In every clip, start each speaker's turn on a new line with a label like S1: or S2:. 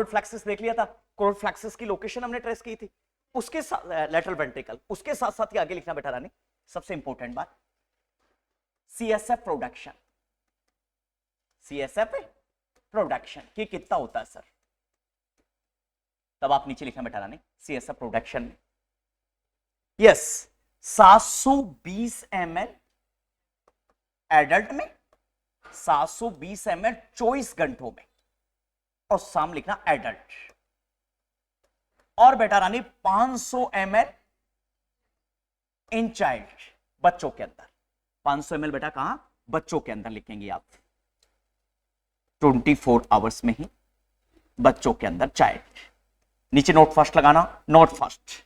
S1: फ्लेक्सिस देख लिया था, कोरोड फ्लेक्सिस की लोकेशन हमने ट्रेस की थी, उसके साथ लेटरल वेंट्रिकल, उसके साथ साथ ही आगे लिखना बेटा रानी सबसे इंपॉर्टेंट बात, सीएसएफ प्रोडक्शन। सीएसएफ प्रोडक्शन कि कितना होता है सर, तब आप नीचे लिखना बेटा रानी सीएसएफ प्रोडक्शन में यस 720 ml एडल्ट में, 720 ml 24 घंटों में, और साम लिखना एडल्ट, और बेटा रानी 500 ml इन चाइल्ड, बच्चों के अंदर 500 ml बेटा कहां, बच्चों के अंदर लिखेंगे आप 24 आवर्स में ही बच्चों के अंदर चाइल्ड। नीचे नोट फर्स्ट लगाना, node first,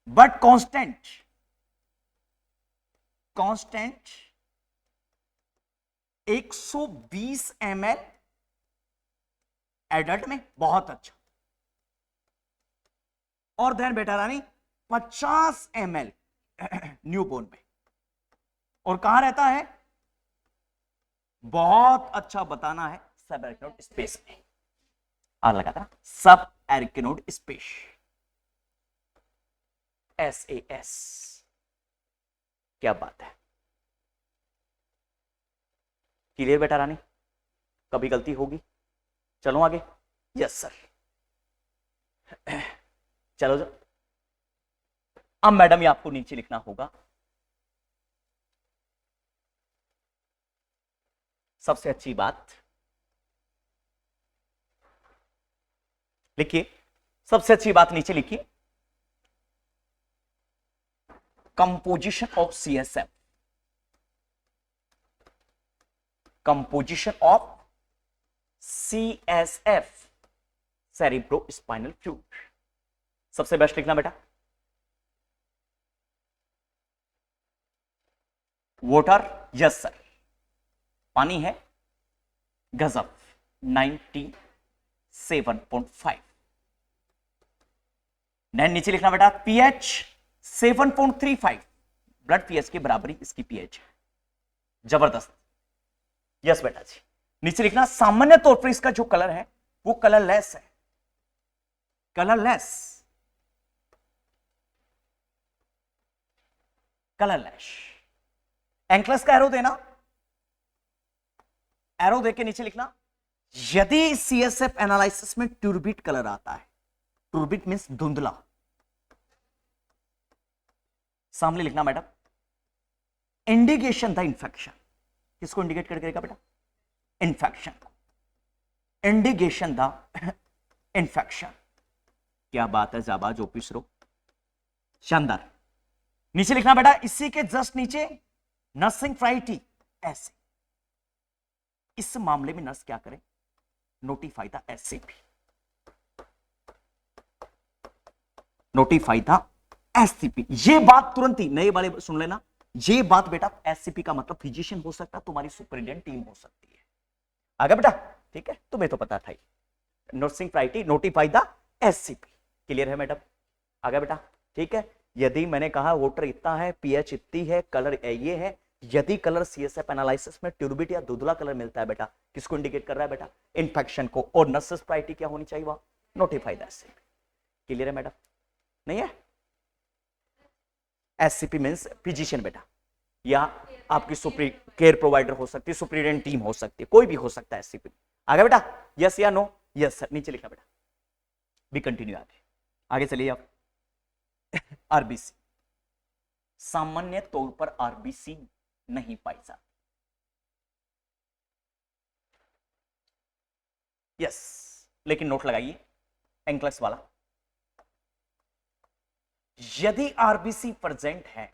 S1: but constant, constant 120 ml adult में, बहुत अच्छा, और देन बेटा रानी 50 ml न्यूबॉर्न में, और कहां रहता है, बहुत अच्छा बताना है, सब एरिकनोड स्पेस में, और लगा था सब एरिकनोड स्पेस, SAS, क्या बात है, क्लियर बेटा रानी, कभी गलती होगी, चलो आगे, यस सर, चलो जो अब मैडम ये आपको नीचे लिखना होगा सबसे अच्छी बात, लिखिए सबसे अच्छी बात नीचे लिखिए, composition of CSF, composition of CSF cerebro spinal fluid, सबसे बेस्ट लिखना बेटा, वाटर यस सर, पानी है, गजब 97.5, देन नीचे लिखना बेटा पीएच 7.35, ब्लड पीएच के बराबरी इसकी पीएच है, जबरदस्त, यस बेटा जी। नीचे लिखना सामान्य तौर पर इसका जो कलर है वो कलरलेस है, कलरलेस, कलरलेस, एंक्लस का एरो देना, एरो देके नीचे लिखना, यदि सीएसएफ एनालिसिस में ट्यूरबिट कलर आता है, ट्यूरबिट मींस धुंधला, सामने लिखना मैडम इंडिकेशन द इंफेक्शन, किसको इंडिकेट करेगा बेटा, इंफेक्शन, इंडिकेशन द इंफेक्शन, क्या बात है जाबाज ओपिसरो, शानदार। नीचे लिखना बेटा इसी के जस्ट नीचे नर्सिंग प्रायोरिटी, ऐसे इस मामले में नर्स क्या करें, notify the SCP, notify the SCP, ये बात तुरंत ही नए वाले सुन लेना, ये बात बेटा एससीपी का मतलब फिजिशियन हो सकता है, तुम्हारी सुपरिटेंडेंट टीम हो सकती है, आगे बेटा, ठीक है, तुम्हें तो पता था ही, nursing priority notify the SCP, clear है मैडम, आगे बेटा, ठीक है। यदि मैंने कहा वोटर इतना है, पीएच इतनी है, कलर ये है, यदि कलर सीएसएफ एनालिसिस में ट्यूरबिट या धुंधला कलर मिलता है बेटा, किसको इंडिकेट कर रहा है बेटा, इन्फेक्शन को, और नर्सेस प्रायोरिटी क्या होनी चाहिए, वहां नोटिफाई द एससीपी, क्लियर है मैडम, नहीं है, एससीपी मींस फिजिशियन बेटा, या आपकी सुप्री केयर प्रोवाइडर हो सकती है, सुप्रीडेंट टीम हो सकती है, कोई भी हो सकता है एससीपी, आगे बेटा, यस या नो, यस सर, नीचे लिखा बेटा, भी कंटिन्यू, आगे आगे चलिए आप, आरबीसी, सामान्य तौर पर आरबीसी नहीं पाई जाती, यस, लेकिन नोट लगाइए एंक्लस वाला, यदि आरबीसी प्रेजेंट है,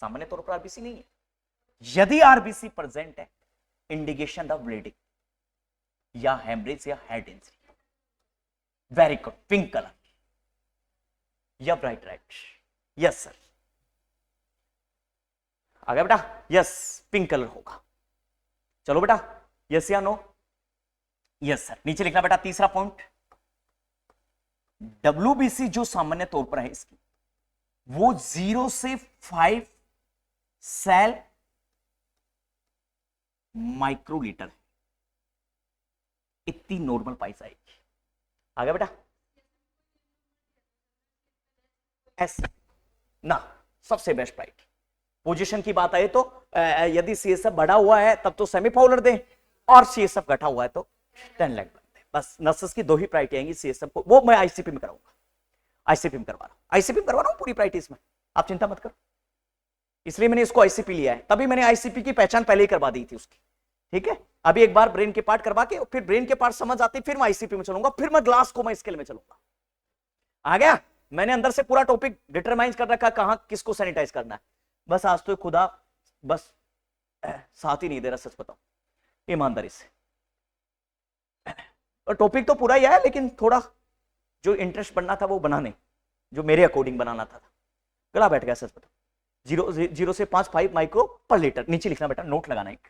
S1: सामान्य तौर पर आरबीसी नहीं है, यदि आरबीसी प्रेजेंट है, इंडिकेशन द ब्लीडिंग या हेमरेज या head injury, very good, pink colour या ब्राइट रेड, यस सर, आगे बेटा, यस पिंक कलर होगा, चलो बेटा, यस या नो, यस सर, नीचे लिखना बेटा तीसरा पॉइंट, डब्ल्यूबीसी जो सामान्य तौर पर है इसकी, वो 0 से 5 सेल माइक्रोलीटर है, इतनी नॉर्मल पाइस आएगी। आ गया बेटा? एस ना, सबसे बेस्ट प्राइट। पोजीशन की बात आए तो यदि सीएसएफ बढ़ा हुआ है तब तो सेमी फाउलर दें, और सीएसएफ घटा हुआ है तो 10 लाख दें। बस नर्सेस की दो ही प्राइटी आएंगी सीएसएफ को, वो मैं आईसीपी में कराऊंगा, आईसीपी में करवा रहा हूं, आईसीपी में करवा रहा हूं पूरी प्राइटीज में, आप चिंता मत करो। इसलिए मैंने इसको आईसीपी लिया है, तभी मैंने आईसीपी की पहचान पहले ही करवा दी थी उसकी, ठीक है। अभी एक बार ब्रेन के पार्ट करवा के फिर ब्रेन के पार्ट समझ आते फिर मैं आईसीपी में चलूंगा, फिर मैं ग्लास को मैं स्केल में चलूंगा। आ गया? मैंने अंदर से पूरा टॉपिक डिटरमाइन कर रखा कहां किसको सैनिटाइज करना है। बस आज तो खुदा बस साथ ही नहीं दे रहा, सच बताऊं ईमानदारी से। और टॉपिक तो पूरा ही है, लेकिन थोड़ा जो इंटरेस्ट बनना था वो बना नहीं, जो मेरे अकॉर्डिंग बनाना था, गला बैठ गया सच बताओ। 0 से 5 माइक्रो पर लीटर, नीचे लिखना बेटा, नोट लगाना एक।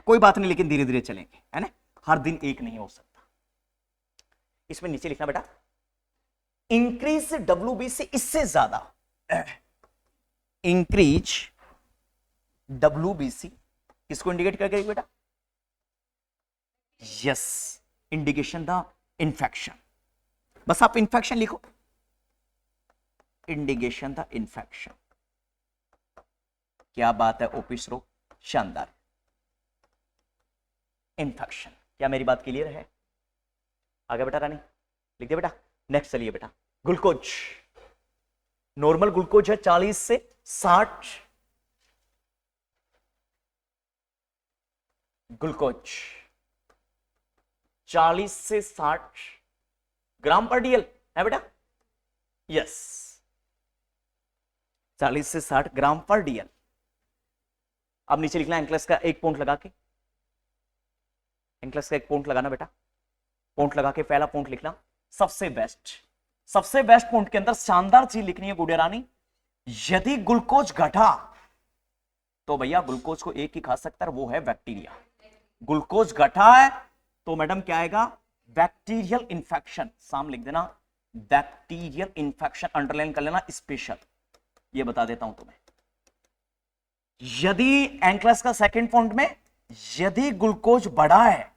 S1: कोई बात नहीं, लेकिन धीरे धीरे चलेंगे, है ना, हर दिन एक नहीं हो सकता। इसमें नीचे लिखना बेटा, इंक्रीज डब्ल्यूबीसी इससे ज्यादा, इंक्रीज डब्ल्यूबीसी किसको इंडिकेट करके बेटा? Yes, indication the infection. बस आप इन्फेक्शन लिखो, इंडिकेशन द इन्फेक्शन। क्या बात है ओपी श्रो, शानदार। इन्फेक्शन, क्या मेरी बात क्लियर है? आगे बेटा रानी, लिख दिया बेटा। नेक्स्ट चलिए बेटा, ग्लूकोज। नॉर्मल ग्लूकोज है 40 से 60, ग्लूकोज 40 से 60 ग्राम पर डीएल है बेटा। यस, 40 से 60 ग्राम पर डीएल। अब नीचे लिखना एंक्लस का एक पॉइंट लगा के, एंक्लस का एक पॉइंट लगाना बेटा, पॉइंट लगा के पहला पॉइंट लिखना सबसे बेस्ट। सबसे बेस्ट पॉइंट के अंदर शानदार चीज लिखनी है गुड़िया रानी, यदि ग्लूकोज घटा तो भैया ग्लूकोज को एक ही खा सकता है, वो है बैक्टीरिया। ग्लूकोज घटा है तो मैडम क्या आएगा? Bacterial infection. साम लिख देना, बैक्टीरियल इंफेक्शन, अंडरलाइन कर लेना स्पेशल। ये बता देता हूं तुम्हें, यदि एंक्लस का सेकंड पॉइंट में यदि ग्लूकोज बढ़ा है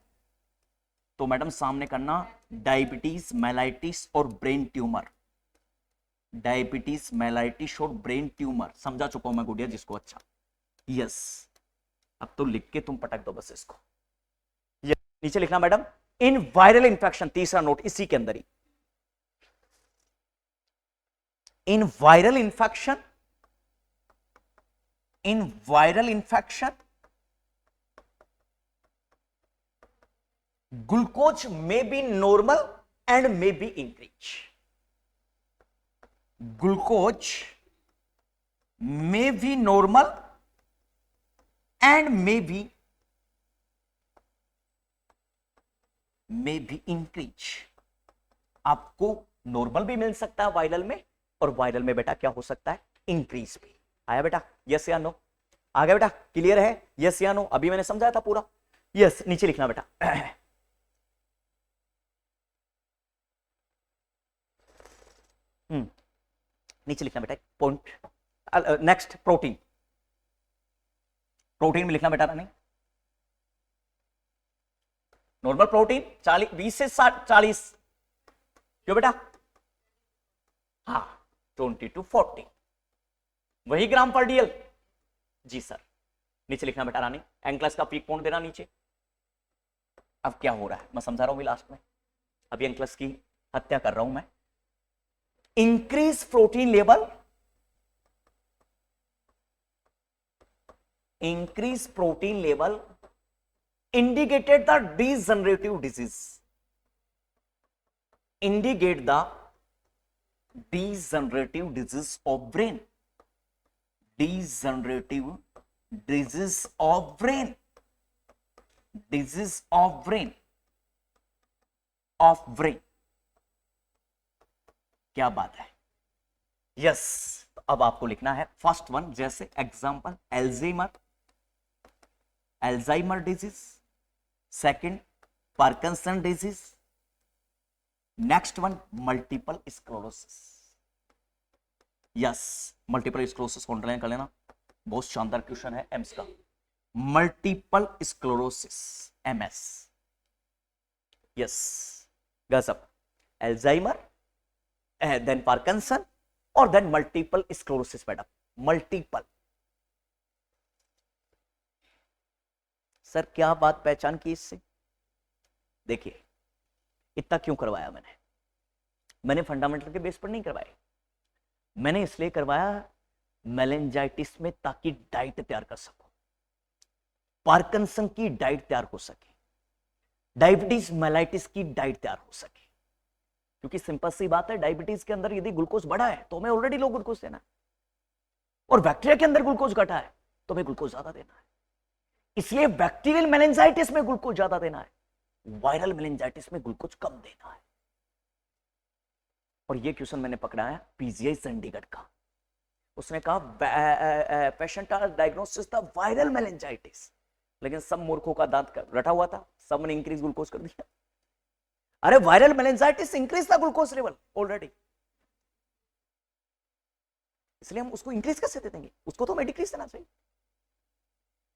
S1: तो मैडम सामने करना डायबिटीज, मेलाइटिस और ब्रेन ट्यूमर। डायबिटीज, मेलाइटिस और ब्रेन ट्यूमर समझा चुका हूं मैं गुड़िया जिसको। अच्छा यस, अब तो लिख के तुम पटक दो बस इसको। नीचे लिखना मैडम, इन वायरल इंफेक्शन, तीसरा नोट इसी के अंदर ही, in viral infection, in viral infection glucose may be normal and may be increase. Glucose may be normal and may be increase. आपको नॉर्मल भी मिल सकता है वायरल में, और वायरल में बेटा क्या हो सकता है? इंक्रीज भी। आया बेटा? यस या नो? आ गया बेटा? क्लियर है? यस या नो? अभी मैंने समझाया था पूरा। यस, नीचे लिखना बेटा, नीचे लिखना बेटा पॉइंट। नेक्स्ट प्रोटीन, प्रोटीन में लिखना बेटा रानी, नॉर्मल प्रोटीन 20 से 40, क्यों बेटा? हाँ, 20 to 40, वही ग्राम पर डीएल। जी सर। नीचे लिखना बेटा रानी, एंक्लस का पीक पॉइंट देना नीचे। अब क्या हो रहा है मैं समझा रहा हूं लास्ट में, अभी एंक्लस की हत्या कर रहा हूं मैं। Increase protein level, increase protein level indicated the degenerative disease, indicate the degenerative disease of brain, degenerative disease of brain, disease of brain, of brain। क्या बात है? यस, अब आपको लिखना है फर्स्ट वन, जैसे example Alzheimer disease, second Parkinson disease, next one multiple sclerosis. Yes, multiple sclerosis को underline कर लेना, बहुत शानदार क्वेश्चन है एम्स का। मल्टीपल स्क्लेरोसिस, एमएस, यस, गजब, एल्जाइमर, देन पार्किंसन और then multiple sclerosis madam, multiple. Sir क्या बात पहचान की इससे? देखिए इतना क्यों करवाया मैंने फंडामेंटल के बेस पर नहीं करवाया, मैंने इसलिए करवाया मेलेंजाइटिस में ताकि डाइट तैयार कर सको, पार्किंसन की डाइट तैयार हो सके, डायबिटीज मेलाइटिस की डाइट तैयार हो सके। क्योंकि सिंपल सी बात है, डायबिटीज के अंदर यदि ग्लूकोज बढ़ा है तो हमें ऑलरेडी लो ग्लूकोज देना है, और बैक्टीरिया के अंदर ग्लूकोज घटा है तो हमें ग्लूकोज ज्यादा देना है। इसलिए बैक्टीरियल मेलेंजाइटिस में ग्लूकोज ज्यादा देना है, वायरल मेलेंजाइटिस में ग्लूकोज कम देना है। और ये क्वेश्चन मैंने पकड़ा है पीजीआई चंडीगढ़ का, उसने कहा patient are diagnosis the viral meningitis, लेकिन सब मूर्खों का दांत रटा हुआ था, सब ने इंक्रीज ग्लूकोज कर दिया। अरे वायरल मेलेंजाइटिस इंक्रीज था ग्लूकोज लेवल ऑलरेडी, इसलिए हम उसको इंक्रीज कैसे दे देंगे, उसको तो हमें डिक्रीज देना चाहिए।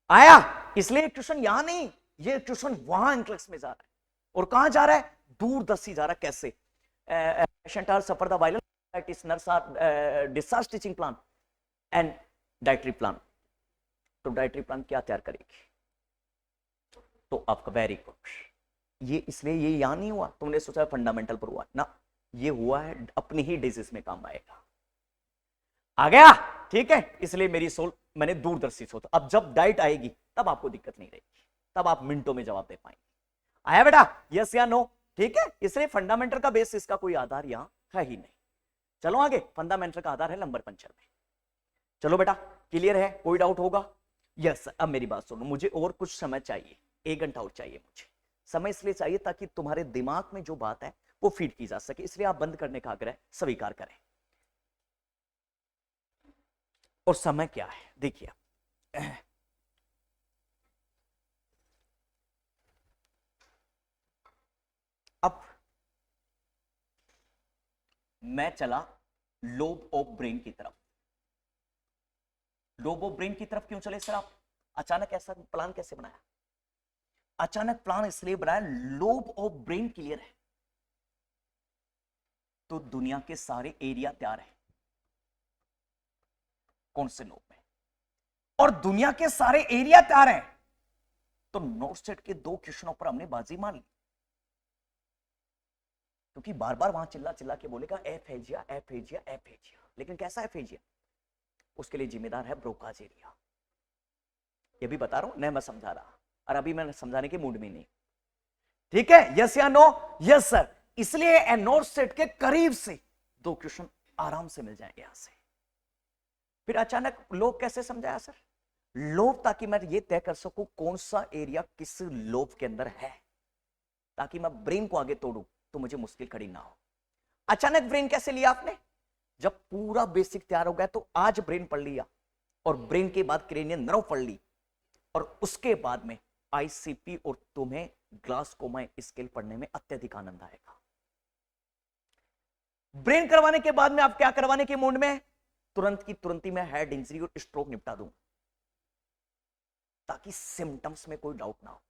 S1: आया, इसलिए क्वेश्चन यहां नहीं, ये क्वेश्चन वहां इंक्लेक्स में जा रहा है, और कहां जा रहा है, दूरदर्शी जा रहा है। कैसे? Patient are suffer the viral meningitis, nurse are discharge teaching plan and dietary plan. तो डाइटरी प्लान क्या तैयार करेगी? तो आपका वेरी गुड, ये इसलिए ये यहां नहीं हुआ, तुमने सोचा फंडामेंटल पर हुआ ना, ये हुआ है अपनी ही डिजीज में काम आएगा। आ गया? ठीक है, इसलिए मेरी सोल मैंने दूरदर्शी सोचा। अब जब डाइट आएगी तब आपको दिक्कत नहीं रहेगी, तब आप मिनटों में जवाब दे पाएंगे। आया बेटा? यस या नो? ठीक है, इसलिए फंडामेंटल का बेस, इसका कोई आधार यहां है ही नहीं। चलो आगे, फंडामेंटल का आधार है नंबर पंचर में। चलो बेटा, क्लियर है? कोई डाउट होगा? यस। अब मेरी बात सुनो, मुझे और कुछ समय चाहिए, 1 घंटा और चाहिए मुझे। समय इसलिए चाहिए ताकि तुम्हारे दिमाग में जो बात है वो फीड की जा सके, इसलिए आप बंद करने का आग्रह स्वीकार करें। और समय क्या है देखिए, अब मैं चला लोब ऑफ ब्रेन की तरफ। लोब ऑफ ब्रेन की तरफ क्यों चले सर आप? अचानक ऐसा प्लान कैसे बनाया? अचानक प्लान इसलिए बनाया, लोब ऑफ ब्रेन क्लियर है तो दुनिया के सारे एरिया तैयार है। कौन से लोब में? और दुनिया के सारे एरिया तैयार है तो नॉर्थ स्टेट के 2 क्वेश्चनों पर हमने बाजी मार ली, क्योंकि बार बार वहां चिल्ला चिल्ला के बोलेगा एफेजिया एफेजिया एफेजिया, लेकिन कैसा एफेजिया? उसके लिए जिम्मेदार है ब्रोकाज एरिया। ये भी बता रहा हूं, नहीं मैं समझा रहा, और अभी मैं समझाने के मूड में नहीं। ठीक है, यस या नो? Yes sir. इसलिए नॉर्थ स्टेट के करीब से 2 क्वेश्चन आराम से मिल जाएंगे यहां से। फिर अचानक लोब कैसे समझाया सर? लोब ताकि मैं ये तय कर सकूं कौन सा एरिया किस लोब के अंदर है, ताकि मैं ब्रेन को आगे तोड़ूं तो मुझे मुश्किल खड़ी ना हो। अचानक ब्रेन कैसे लिया आपने? जब पूरा बेसिक तैयार हो गया तो आज ब्रेन पढ़ लिया, और ब्रेन के बाद क्रेनियन नर्व पढ़ ली, और उसके बाद में आईसीपी और तुम्हें ग्लासकोमा स्केल पढ़ने में अत्यधिक आनंद आएगा। ब्रेन करवाने के बाद में आप क्या करवाने के मूड में? तुरंत की तुरंत ही मैं हेड इंजरी और स्ट्रोक निपटा दूं, ताकि सिम्टम्स में कोई डाउट ना हो।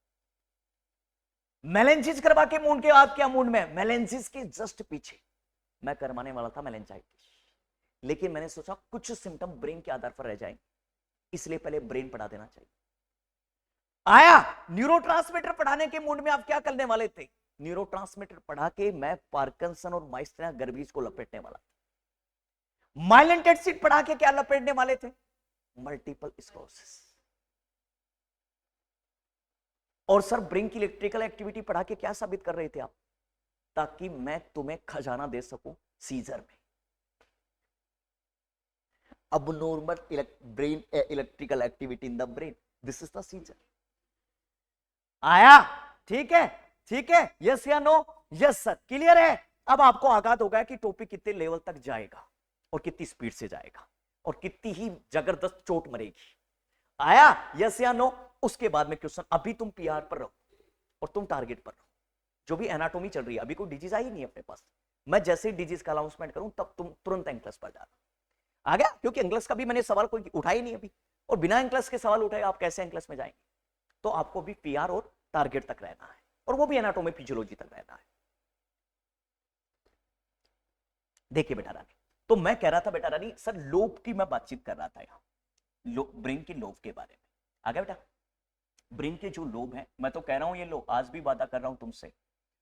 S1: मेलेंजिस करवा के मूड के आप क्या मूड में? मेलेंजिस के जस्ट पीछे मैं करवाने वाला था मेलेंजाइटिस, लेकिन मैंने सोचा कुछ सिम्टम ब्रेन के आधार पर रह जाएंगे, इसलिए पहले ब्रेन पढ़ा देना चाहिए। आया? न्यूरोट्रांसमीटर पढ़ाने के मूड में आप क्या करने वाले थे? न्यूरोट्रांसमीटर पढ़ा के मैं पार्किंसन और माइस्टेनिया ग्रेविस को लपेटने वाला था। माइलिन टेट्सिड पढ़ा के क्या लपेटने वाले थे? Multiple sclerosis. और सर ब्रेन की इलेक्ट्रिकल एक्टिविटी पढ़ा के क्या साबित कर रहे थे आप? ताकि मैं तुम्हें खजाना दे सकूं सीजर में। abnormal brain electrical activity in the brain, this is the seizure. आया? ठीक है, ठीक है, यस या नो? यस सर, क्लियर है। अब आपको आगात होगा कि टॉपिक कितने लेवल तक जाएगा और कितनी स्पीड से जाएगा और कितनी ही जबरदस्त चोट मरेगी। आया? यस या नो? उसके बाद में क्वेश्चन, अभी तुम पीआर पर रहो और तुम टारगेट पर रहो। जो भी एनाटॉमी चल रही है, अभी कोई डिजीज आई नहीं अपने पास, मैं जैसे ही डिजीज का अनाउंसमेंट करूं तब तुम तुरंत एंकलस पर जाना। आ गया? क्योंकि एंकलस का भी मैंने सवाल कोई उठा ही नहीं अभी, और बिना एंकलस के सवाल उठाए आप कैसे एंकलस में जाएंगे? तो आपको भी पीआर और टारगेट तक रहना है, और वो भी एनाटोमी फिजियोलॉजी तक रहना है। देखिए बेटा रानी, तो मैं कह रहा था बेटा रानी, सर लोब की मैं बातचीत कर रहा था यहां, ब्रेन की लोब के बारे में। आ गया बेटा? ब्रेन के जो लोब है, मैं तो कह रहा हूं ये लो, आज भी वादा कर रहा हूं तुमसे,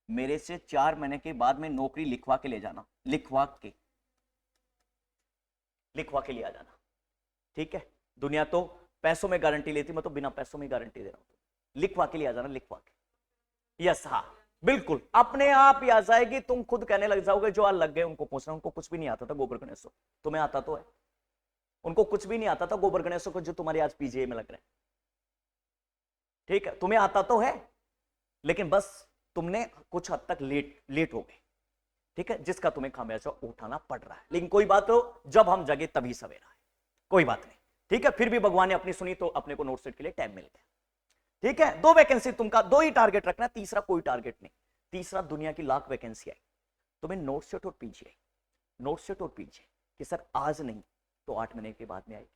S1: मेरे से 4 महीने के बाद में नौकरी लिखवा के ले जाना, लिखवा के ले आ जाना, ठीक है? दुनिया तो पैसों में गारंटी लेती, मैं तो बिना पैसों में गारंटी दे रहा हूं, लिखवा के ले आ जाना, लिखवा के। यस, हाँ बिल्कुल, अपने आप ही आ जाएगी, तुम खुद कहने लग जाओगे जो आज लग गए उनको पूछना, उनको कुछ भी नहीं आता था गोबर गणेशों, तुम्हें आता तो है? उनको कुछ भी नहीं आता था गोबर गणेशों को, जो तुम्हारे आज पीजीआई में लग रहे हैं, ठीक है? तुम्हें आता तो है, लेकिन बस तुमने कुछ हद तक लेट हो गए, ठीक है? जिसका तुम्हें खामियाजा उठाना पड़ रहा है। लेकिन कोई बात हो, जब हम जगे तभी सवेरा है, कोई बात नहीं, ठीक है? फिर भी भगवान ने अपनी सुनी तो अपने को नोट सेट के लिए टाइम मिल गया, ठीक है? 2 वैकेंसी तुमका, 2 ही टारगेट रखना, तीसरा कोई टारगेट नहीं। तीसरा दुनिया की लाख वैकेंसी आई, तुम्हें नोट सेट और पीजीआई, नोट सेट और पीजीआई कि सर आज नहीं तो 8 महीने के बाद में आएगी।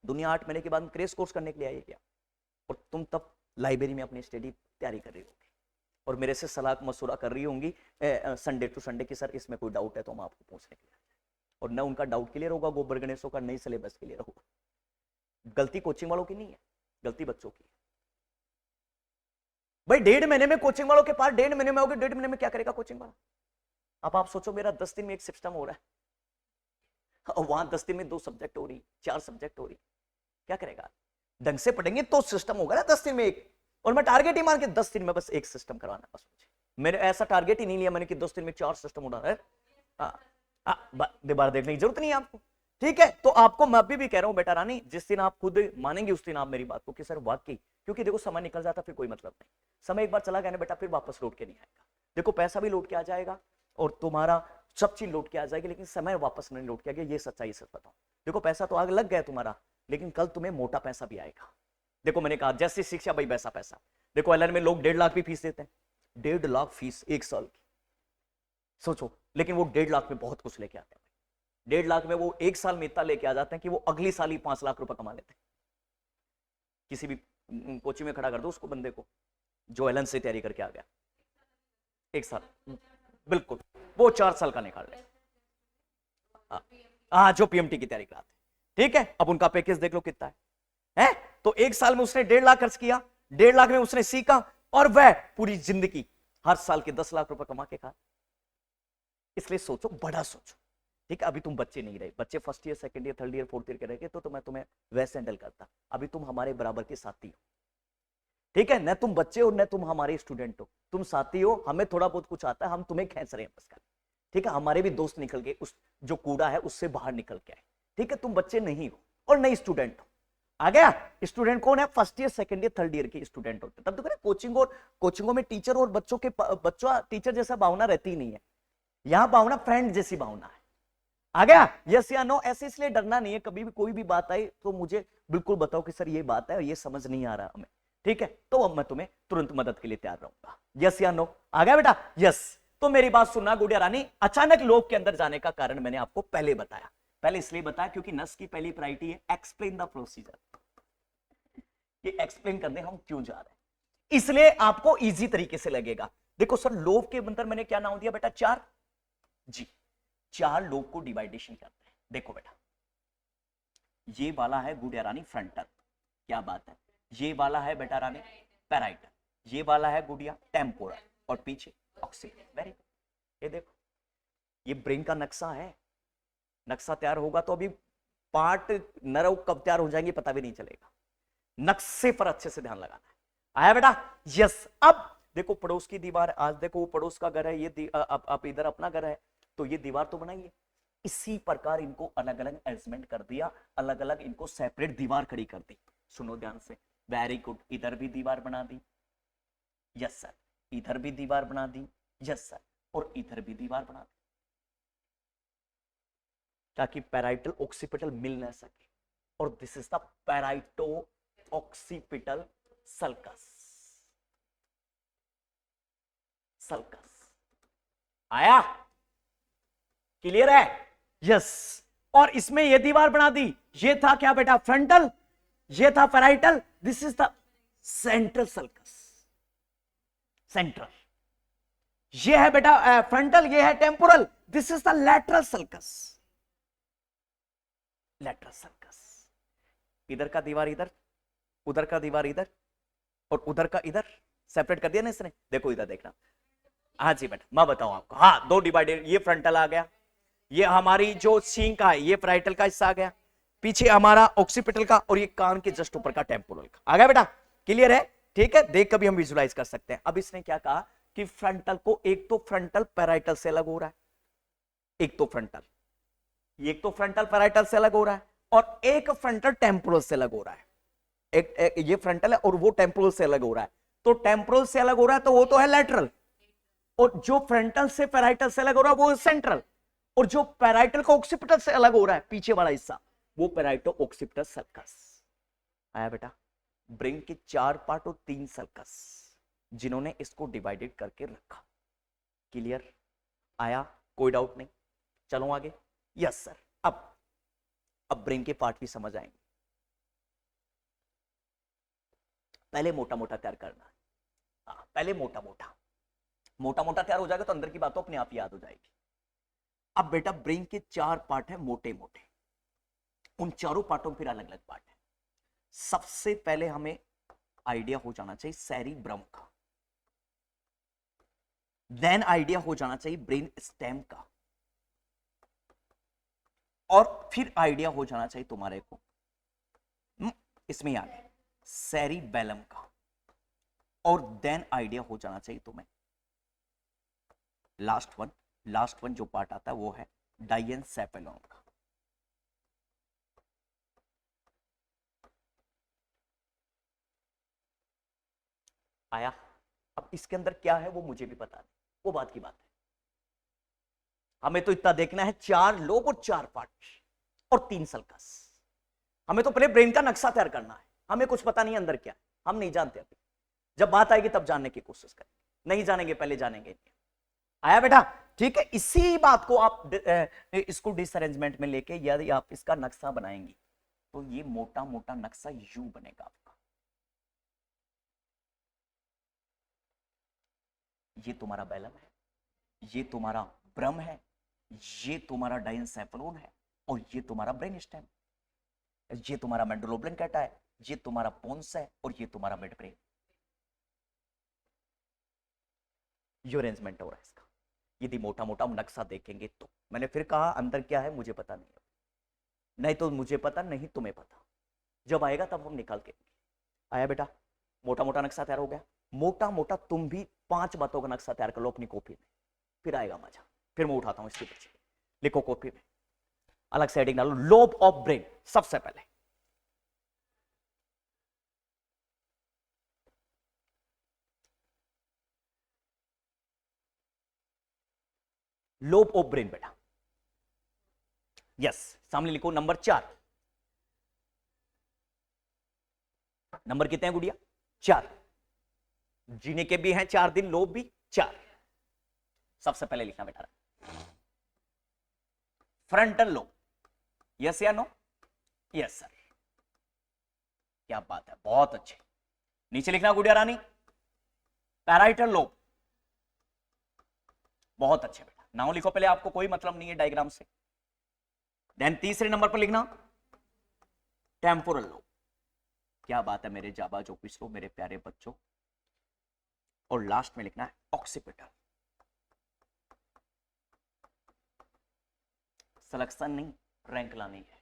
S1: दुनिया 8 महीने के बाद में क्रेश कोर्स करने के लिए आई है क्या? और तुम तब लाइब्रेरी में अपनी स्टडी तैयारी कर रही होगी और मेरे से सलाह मशुरा कर रही होंगी संडे टू संडे कि सर इसमें कोई डाउट है तो हम आपको पूछने के लिए, और न उनका डाउट क्लियर होगा गोबर गणेशों का, नई सिलेबस क्लियर होगा। गलती कोचिंग वालों की नहीं है, गलती बच्चों की। भाई 1.5 महीने में कोचिंग वालों के पास 1.5 महीने में होगे, 1.5 महीने में क्या करेगा कोचिंग वाला? अब आप सोचो, मेरा 10 दिन में एक सिस्टम हो रहा है और वहां 10 दिन में 2 सब्जेक्ट हो रही, 4 सब्जेक्ट हो रही, क्या करेगा? ढंग से पढ़ेंगे तो सिस्टम होगा ना 10 दिन में एक, और मैं टारगेट ही मान के 10 दिन में बस एक सिस्टम करवाना, बस मुझे मेरे ऐसा टारगेट ही नहीं लिया मैंने कि 10 दिन में 4 सिस्टम उड़ाना है। दोबारा देखने की जरूरत नहीं है आपको, ठीक है? तो आपको मैं अभी भी कह रहा हूं बेटा रानी, जिस दिन आप खुद मानेंगे उस दिन आप मेरी बात को कि सर वाकई, क्योंकि देखो समय निकल जाता फिर कोई मतलब नहीं, समय एक बार चला गया ना बेटा, फिर वापस लौट के नहीं आएगा। देखो पैसा भी लौट के आ जाएगा और तुम्हारा सब चीज लौट के आ जाएगी, लेकिन समय वापस नहीं लौट के आएगा, ये सच्चाई सच बताओ। देखो पैसा तो आग लग गया तुम्हारा, लेकिन कल तुम्हें मोटा पैसा भी आएगा। देखो मैंने कहा जैसी शिक्षा भाई वैसा पैसा। देखो एलएन में लोग 1.5 लाख भी फीस देते हैं, 1.5 लाख फीस 1 साल की, सोचो, लेकिन वो 1.5 लाख में बहुत कुछ लेके आते हैं। 1.5 लाख में वो 1 साल में इतना लेके आ जाते हैं कि वो अगली साल ही 5 लाख रुपए कमा लेते हैं। किसी भी कोचिंग में खड़ा कर दो उसको, बंदे को जो एलन से तैयारी करके आ गया 1 साल, बिल्कुल वो 4 साल का निकाल ले। हाँ, जो पीएमटी की तैयारी कराते, ठीक है? अब उनका पैकेज देख लो कितना है? तो 1 साल में उसने 1.5 लाख खर्च किया, 1.5 लाख में उसने सीखा, और वह पूरी जिंदगी हर साल के 10 लाख रुपए कमा के खा। इसलिए सोचो, बड़ा सोचो, ठीक है? अभी तुम बच्चे नहीं रहे, बच्चे first year, second year, third year, fourth year के रहेंगे तो मैं तुम्हें वैसे हैंडल करता। अभी तुम हमारे बराबर के साथी हो, ठीक है? न तुम बच्चे हो न तुम हमारे स्टूडेंट हो, तुम साथी हो। हमें थोड़ा बहुत कुछ आता है, हम तुम्हें खींच रहे हैं बस, ठीक है? हमारे भी दोस्त निकल के उस जो कूड़ा है उससे बाहर निकल के आए, ठीक है? तुम बच्चे नहीं हो और नई स्टूडेंट हो। आ गया? स्टूडेंट कौन है? First year, second year, third year के स्टूडेंट होते हैं। तब तो कोचिंग और कोचिंगों में टीचर और बच्चों टीचर जैसा भावना रहती ही नहीं है, यहां भावना फ्रेंड जैसी भावना है। आ गया? यस या नो? ऐसे इसलिए डरना नहीं है, कभी भी कोई भी बात आई तो मुझे बिल्कुल बताओ कि सर ये बात है और ये समझ नहीं आ रहा हमें, ठीक है? तो अब मैं तुम्हें तुरंत मदद के लिए तैयार रहूंगा। यस या नो? आ गया बेटा? यस। तो मेरी बात सुनना गुड़िया रानी, अचानक लोब के अंदर जाने का कारण मैंने आपको पहले बताया। पहले इसलिए बताया क्योंकि नस की पहली प्रायोरिटी है एक्सप्लेन द प्रोसीजर, ये एक्सप्लेन करने हम क्यों जा रहे हैं, इसलिए आपको इजी तरीके से लगेगा। देखो सर लोब के अंदर मैंने क्या नाम दिया बेटा? 4 जी, 4 लोब को डिवाइडेशन करते हैं। देखो बेटा, ये वाला है गुड़िया रानी फ्रंटल, क्या बात है? ये वाला है बेटा रानी पैराइटल, ये वाला है गुड़िया टेम्पोरल, और पीछे ऑक्सीपिटल। Very good. ये देखो, ये ब्रेन का नक्शा है, नक्शा तैयार होगा तो अभी पार्ट नर्व कब तैयार हो जाएंगे पता भी नहीं चलेगा, नक्शे पर अच्छे से ध्यान लगाना है। आया बेटा? यस। अब देखो पड़ोस की दीवार, आज देखो वो पड़ोस का घर है, ये आप इधर अपना घर है, तो ये दीवार तो बनाइए। इसी प्रकार इनको अलग अलग अरेंजमेंट कर दिया, अलग अलग इनको सेपरेट दीवार खड़ी कर दी। सुनो ध्यान से, वेरी गुड। इधर भी दीवार बना दी, यस सर, इधर भी दीवार बना दी, यस सर, और इधर भी दीवार बना दी, ताकि पैराइटल ऑक्सीपिटल मिल ना सके। और this is the पैराइटो occipital sulcus. Sulcus आया? क्लियर है? यस। और इसमें ये दीवार बना दी, ये था क्या बेटा? फ्रंटल। ये था parietal, this is the central sulcus, central. ये है बेटा फ्रंटल, ये है temporal, this is the lateral sulcus, lateral sulcus. इधर का दीवार इधर, उधर का दीवार इधर, और उधर का इधर, सेपरेट कर दिया ना इसने। देखो इधर देखना, हाँ जी बेटा मैं बताऊं आपको, हाँ दो डिवाइडेड, ये फ्रंटल आ गया, ये हमारी जो सींग का है, ये पैराइटल का हिस्सा आ गया, पीछे हमारा ऑक्सीपिटल का, और ये कान के जस्ट ऊपर का टेम्पोरल का आ गया बेटा। क्लियर है? ठीक है, देख कभी हम विजुलाइज कर सकते हैं। अब इसने क्या कहा कि फ्रंटल को, एक तो फ्रंटल पैराइटल से अलग हो रहा है, एक तो फ्रंटल, एक तो फ्रंटल पैराइटल से अलग हो रहा है, और एक फ्रंटल टेम्पोरल से अलग हो रहा है। एक ये फ्रंटल है और वो टेम्पोरल से अलग हो रहा है। तो टेम्पोरल से अलग हो रहा है तो वो तो है लैटरल, और जो फ्रंटल से पैराइटल से अलग हो रहा है वो सेंट्रल, और जो पैराइटल का ऑक्सीपिटल से अलग हो रहा है पीछे वाला हिस्सा, वो पैराइटो ऑक्सीपिटल सर्कस। आया बेटा? ब्रेन के 4 पार्ट और 3 सर्कस, जिन्होंने इसको डिवाइडेड करके रखा। क्लियर? आया? कोई डाउट नहीं? चलो आगे। Yes sir. अब ब्रेन के पार्ट भी समझ आएंगे। पहले मोटा मोटा तैयार करना है, पहले मोटा मोटा तैयार हो जाएगा तो अंदर की बात तो अपने आप याद हो जाएगी। अब बेटा ब्रेन के 4 पार्ट है मोटे मोटे, उन चारों पार्टों फिर अलग अलग पार्ट है। सबसे पहले हमें आइडिया हो जाना चाहिए सेरिब्रम का, देन आइडिया हो जाना चाहिए ब्रेन स्टेम का, और फिर आइडिया हो जाना चाहिए तुम्हारे को इसमें आगे सेरिबेलम का, और देन आइडिया हो जाना चाहिए तुम्हें लास्ट वन जो पार्ट आता है वो है डाइएनसेफेलॉन का। आया? अब इसके अंदर क्या है वो मुझे भी पता नहीं, वो बात की बात है। हमें तो इतना देखना है 4 लोब और 4 पार्ट और 3 सल्कस। हमें तो पहले ब्रेन का नक्शा तैयार करना है, हमें कुछ पता नहीं अंदर क्या है, हम नहीं जानते अभी। जब बात आएगी तब जानने की कोशिश करेंगे, नहीं जानेंगे पहले जानेंगे। आया बेटा? ठीक है, इसी बात को आप इसको डिसअरेंजमेंट में लेके यदि आप इसका नक्शा बनाएंगे तो ये मोटा मोटा नक्शा यू बनेगा आपका। ये तुम्हारा बैलम है, ये तुम्हारा ब्रम है, ये तुम्हारा डाइएनसेफेलॉन है, और ये तुम्हारा ब्रेन स्टेम, ये तुम्हारा मेडुला ऑब्लांगेटा है, ये तुम्हारा पोन्स है, और ये तुम्हारा मिड ब्रेन। ये अरेंजमेंट हो रहा है इसका। यदि मोटा मोटा हम नक्शा देखेंगे तो मैंने फिर कहा अंदर क्या है मुझे पता नहीं है, नहीं तो मुझे पता नहीं तुम्हें पता, जब आएगा तब हम निकाल के। आया बेटा? मोटा मोटा नक्शा तैयार हो गया। मोटा मोटा तुम भी 5 बातों का नक्शा तैयार कर लो अपनी कॉपी में, फिर आएगा मजा। फिर मैं उठाता हूं इसके पीछे, लिखो कॉपी में, अलग से हेडिंग डालो, लोब ऑफ ब्रेन। सबसे पहले लोब ऑफ ब्रेन बेटा। यस, सामने लिखो नंबर 4। नंबर कितने हैं गुड़िया? 4। जीने के भी हैं 4 दिन, लोब भी 4। सबसे पहले लिखना बेटा फ्रंटल लोब। यस या नो? Yes sir. क्या बात है, बहुत अच्छे। नीचे लिखना गुड़िया रानी पैराइटल लोब। बहुत अच्छे बेटा, नाउ लिखो पहले, आपको कोई मतलब नहीं है डायग्राम से। देन तीसरे नंबर पर लिखना टेम्पोरल लोब। क्या बात है मेरे जाबाज ऑफिसरों, मेरे प्यारे बच्चों। और लास्ट में लिखना है ऑक्सीपिटल। सिलेक्शन नहीं, रैंक लानी है।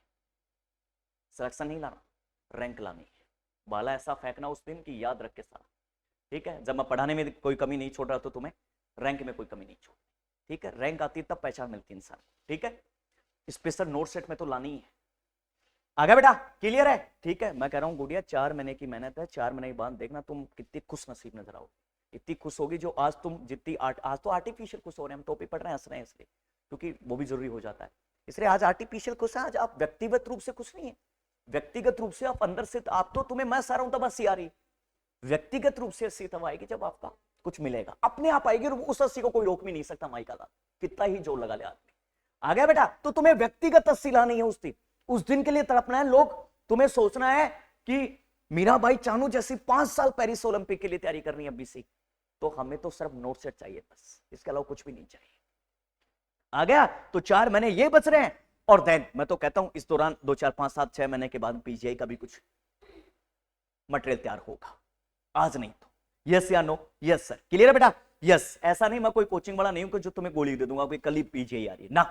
S1: सिलेक्शन नहीं लाना, रैंक लानी है। बाला ऐसा फेंकना उस दिन की याद रख के सारा, ठीक है? जब मैं पढ़ाने में कोई कमी नहीं छोड़ रहा तो तुम्हें रैंक में कोई कमी नहीं छोड़, ठीक है? रैंक आती तब पहचान मिलती इंसान, ठीक है? स्पेशल नोट सेट में तो लानी है। आ गया बेटा? क्लियर है? ठीक है, मैं कह रहा हूँ गुड़िया 4 महीने की मेहनत है, 4 महीने के बाद देखना तुम कितनी खुश नसीब नजर आओ। इतनी खुश होगी जो आज तुम जितनी आज तो आर्टिफिशियल खुश हो रहे हैं, हम टॉपिक पढ़ रहे हैं, हंस रहे हैं इसलिए, क्योंकि वो भी जरूरी हो जाता है। इसलिए आज आर्टिफिशियल खुश है, आज आप व्यक्तिगत रूप से खुश नहीं है। व्यक्तिगत रूप से आप अंदर से, आप तो तुम्हें मैं सारा हूं तब हंसी आ रही, व्यक्तिगत रूप से हंसी तब आएगी जब आपका कुछ मिलेगा, अपने आप आएगी, और उस हंसी को कोई रोक भी नहीं सकता। माई का कितना ही जोर लगा ले आदमी। आ गया बेटा? तो तुम्हें व्यक्तिगत हंसी लानी है उस दिन के लिए तड़पना है। लोग तुम्हें सोचना है कि मीराबाई चानू जैसी 5 साल पेरिस ओलंपिक के लिए तैयारी करनी है अभी से, तो हमें तो सिर्फ नोट सेट चाहिए बस, इसके अलावा कुछ भी नहीं चाहिए। आ गया? तो 4 महीने ये बच रहे हैं, और देन मैं तो कहता हूं इस दौरान 2 4 5 7 6 महीने के बाद पीजीआई का भी कुछ मटेरियल तैयार होगा, आज नहीं तो। यस या नो? Yes sir. क्लियर है बेटा? यस। ऐसा नहीं मैं कोई कोचिंग वाला नहीं हूं कि जो तुम्हें गोली दे दूंगा कि कल ही पीजीआई आ रही है ना,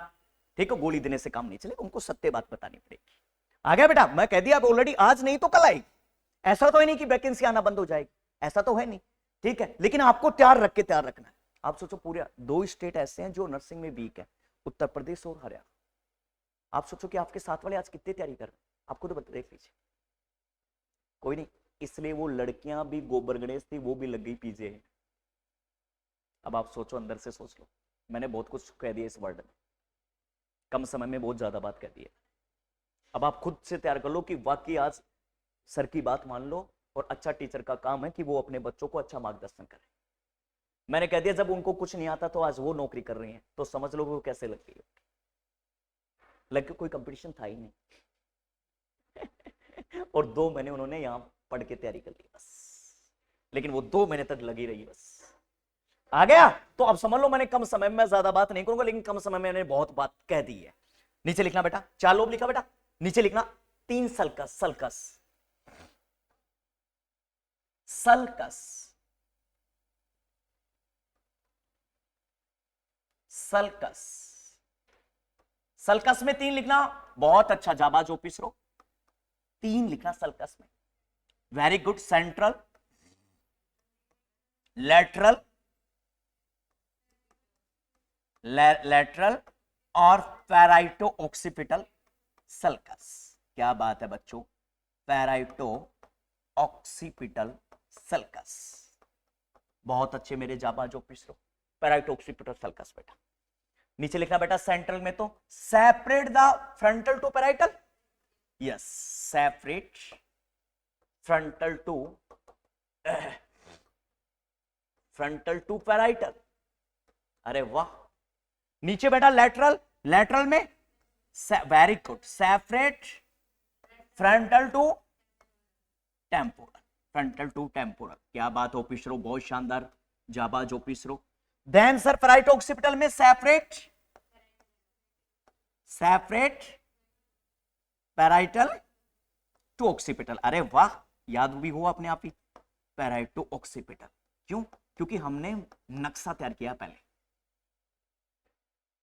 S1: ठीक है? गोली देने से काम नहीं चलेगा, उनको सत्य बात बतानी पड़ेगी। आ गया बेटा? मैं कह दिया अब ऑलरेडी, आज नहीं तो कल आएगी। ऐसा तो है नहीं कि वैकेंसी आना बंद हो जाएगी, ऐसा तो है नहीं, ठीक है? लेकिन आपको तैयार रख के तैयार रखना है। आप सोचो पूरे 2 स्टेट ऐसे हैं जो नर्सिंग में वीक है, उत्तर प्रदेश और हरियाणा। आप सोचो कि आपके साथ वाले आज कितनी तैयारी कर रहे हैं, आपको तो बता, देख लीजिए। कोई नहीं, इसलिए वो लड़कियां भी गोबर गणेश थी, वो भी लग गई पीजे। अब आप सोचो, अंदर से सोच लो। मैंने बहुत कुछ कह दिया इस वर्ड में, कम समय में बहुत ज्यादा बात कह दी है। अब आप खुद से तैयार कर लो कि वाकई आज सर की बात मान लो, और अच्छा टीचर का काम है कि वो अपने बच्चों को अच्छा मार्गदर्शन करे। मैंने कह दिया जब उनको कुछ नहीं आता तो आज वो नौकरी कर रही हैं, तो समझ लो वो कैसे लग गई। लग कोई कंपटीशन था ही नहीं और 2 महीने उन्होंने यहां पढ़ के तैयारी कर ली बस, लेकिन वो 2 महीने तक लगी रही बस। आ गया? तो अब समझ लो मैंने कम समय में ज्यादा बात नहीं करूंगा, लेकिन कम समय में मैंने बहुत बात कह दी है। नीचे लिखना बेटा, 4 लोब लिखा बेटा, नीचे लिखना 3 sulcus. Sulcus sulcus sulcus sulcus में 3 लिखना, बहुत अच्छा जाबाज ओपिसरो, 3 लिखना सल्कस में। Very good. Central, lateral, lateral और पैराइटो ऑक्सीपिटल सल्कस। क्या बात है बच्चों, पैराइटो ऑक्सीपिटल सल्कस। बहुत अच्छे मेरे जाबाज ओपिसरो, पैराइटो ऑक्सीपिटल सल्कस बेटा। नीचे लिखना बेटा सेंट्रल में तो separate the frontal to parietal. Yes, separate frontal to parietal. अरे वाह। नीचे बेटा लेटरल, लेटरल में very good, separate frontal to temporal, frontal to temporal. क्या बात हो पिछरो, बहुत शानदार जाबाज ओपिसरो। देन सर पैराइटो ऑक्सीपिटल में सेपरेट पैराइटल टू ऑक्सीपिटल। अरे वाह, याद भी हुआ अपने आप ही, पैराइटो ऑक्सीपिटल। क्यों? क्योंकि हमने नक्शा तैयार किया पहले,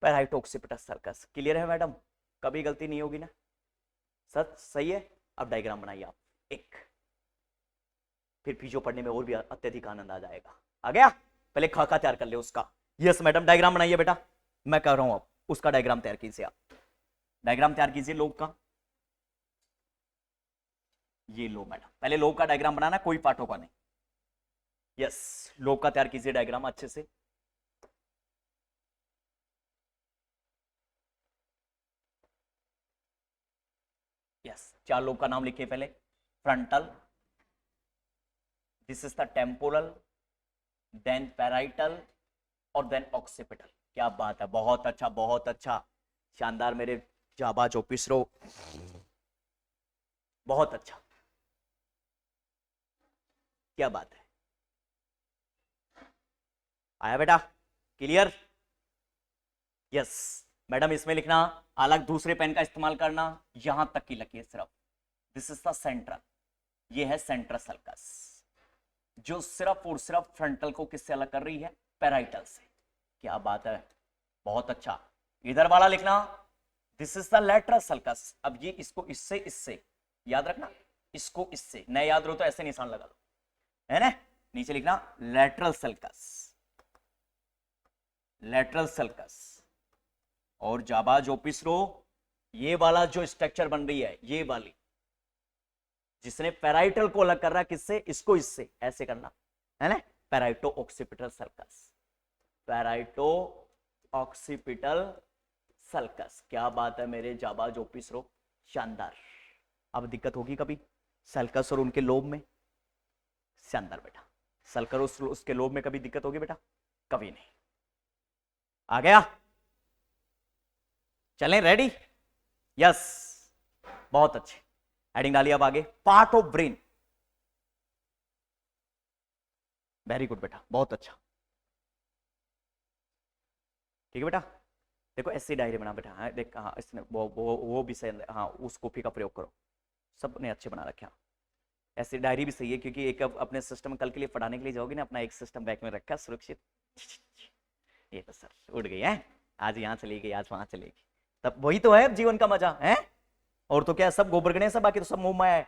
S1: पैराइटो ऑक्सीपिटल सर्कस। क्लियर है मैडम? कभी गलती नहीं होगी ना? सच सही है। अब डायग्राम बनाइए आप एक, फिर पीछे पढ़ने में और भी अत्यधिक आनंद आ जाएगा। आ गया? पहले खाका तैयार कर ले उसका। यस मैडम, डायग्राम बनाइए बेटा, मैं कर रहा हूं अब, उसका डायग्राम तैयार कीजिए। आप डायग्राम तैयार कीजिए लोग का। ये लो मैडम, पहले लोग का डायग्राम बनाना, कोई पार्टों का नहीं। यस, लोग का तैयार कीजिए डायग्राम अच्छे से। यस, 4 लोग का नाम लिखिए पहले। Frontal, this is the temporal, then parietal और देन ऑक्सीपिटल। क्या बात है, बहुत अच्छा, बहुत अच्छा, शानदार मेरे जाबाज ओपिसरो, बहुत अच्छा। क्या बात है, आया बेटा? क्लियर? यस मैडम, इसमें लिखना अलग दूसरे पेन का इस्तेमाल करना, यहां तक की लिखिए सिर्फ। दिस इज द सेंट्रल, ये है सेंट्रल सर्कस, जो सिर्फ और सिर्फ फ्रंटल को किससे अलग कर रही है? पैराइटल से। क्या बात है, बहुत अच्छा। इधर वाला लिखना, this is the lateral sulcus. अब ये इसको इससे इससे याद रखना, इसको इससे, नए याद रहो तो ऐसे निशान लगा लो, है ना? नीचे लिखना लेटरल सर्कस, लेटरल सर्कस। और जाबाज ओपिसरो, ये वाला जो स्ट्रक्चर बन रही है, ये वाली जिसने पैराइटल को अलग कर रहा है किससे? इसको इससे, ऐसे करना है ना? पैराइटो ऑक्सीपिटल सर्कस, पैराइटो ऑक्सीपिटल सर्कस। क्या बात है मेरे जाबाज ओपिसरो, शानदार। अब दिक्कत होगी कभी सर्कस और उनके लोब में? शानदार बेटा, सर्कस और उसके लोब में कभी दिक्कत होगी बेटा? कभी नहीं। आ गया? चलें रेडी? यस, बहुत अच्छे। हेडिंग डालिए अब आगे, part of brain. Very good बेटा, बहुत अच्छा, ठीक है बेटा। देखो ऐसे डायरी बना बेटा, हाँ देख, हाँ इसने वो भी सही, हाँ उस कॉपी का प्रयोग करो, सबने अच्छे बना रखे। ऐसी डायरी भी सही है, क्योंकि एक अपने सिस्टम कल के लिए पढ़ाने के लिए जाओगे ना, अपना एक सिस्टम बैग में रखा सुरक्षित। ये तो सर उड़ गई है, आज यहाँ चली गई, आज वहां चलेगी, तब वही तो है जीवन का मजा है। और तो क्या, सब गोबर गणे सब, बाकी तो सब मोह माया है।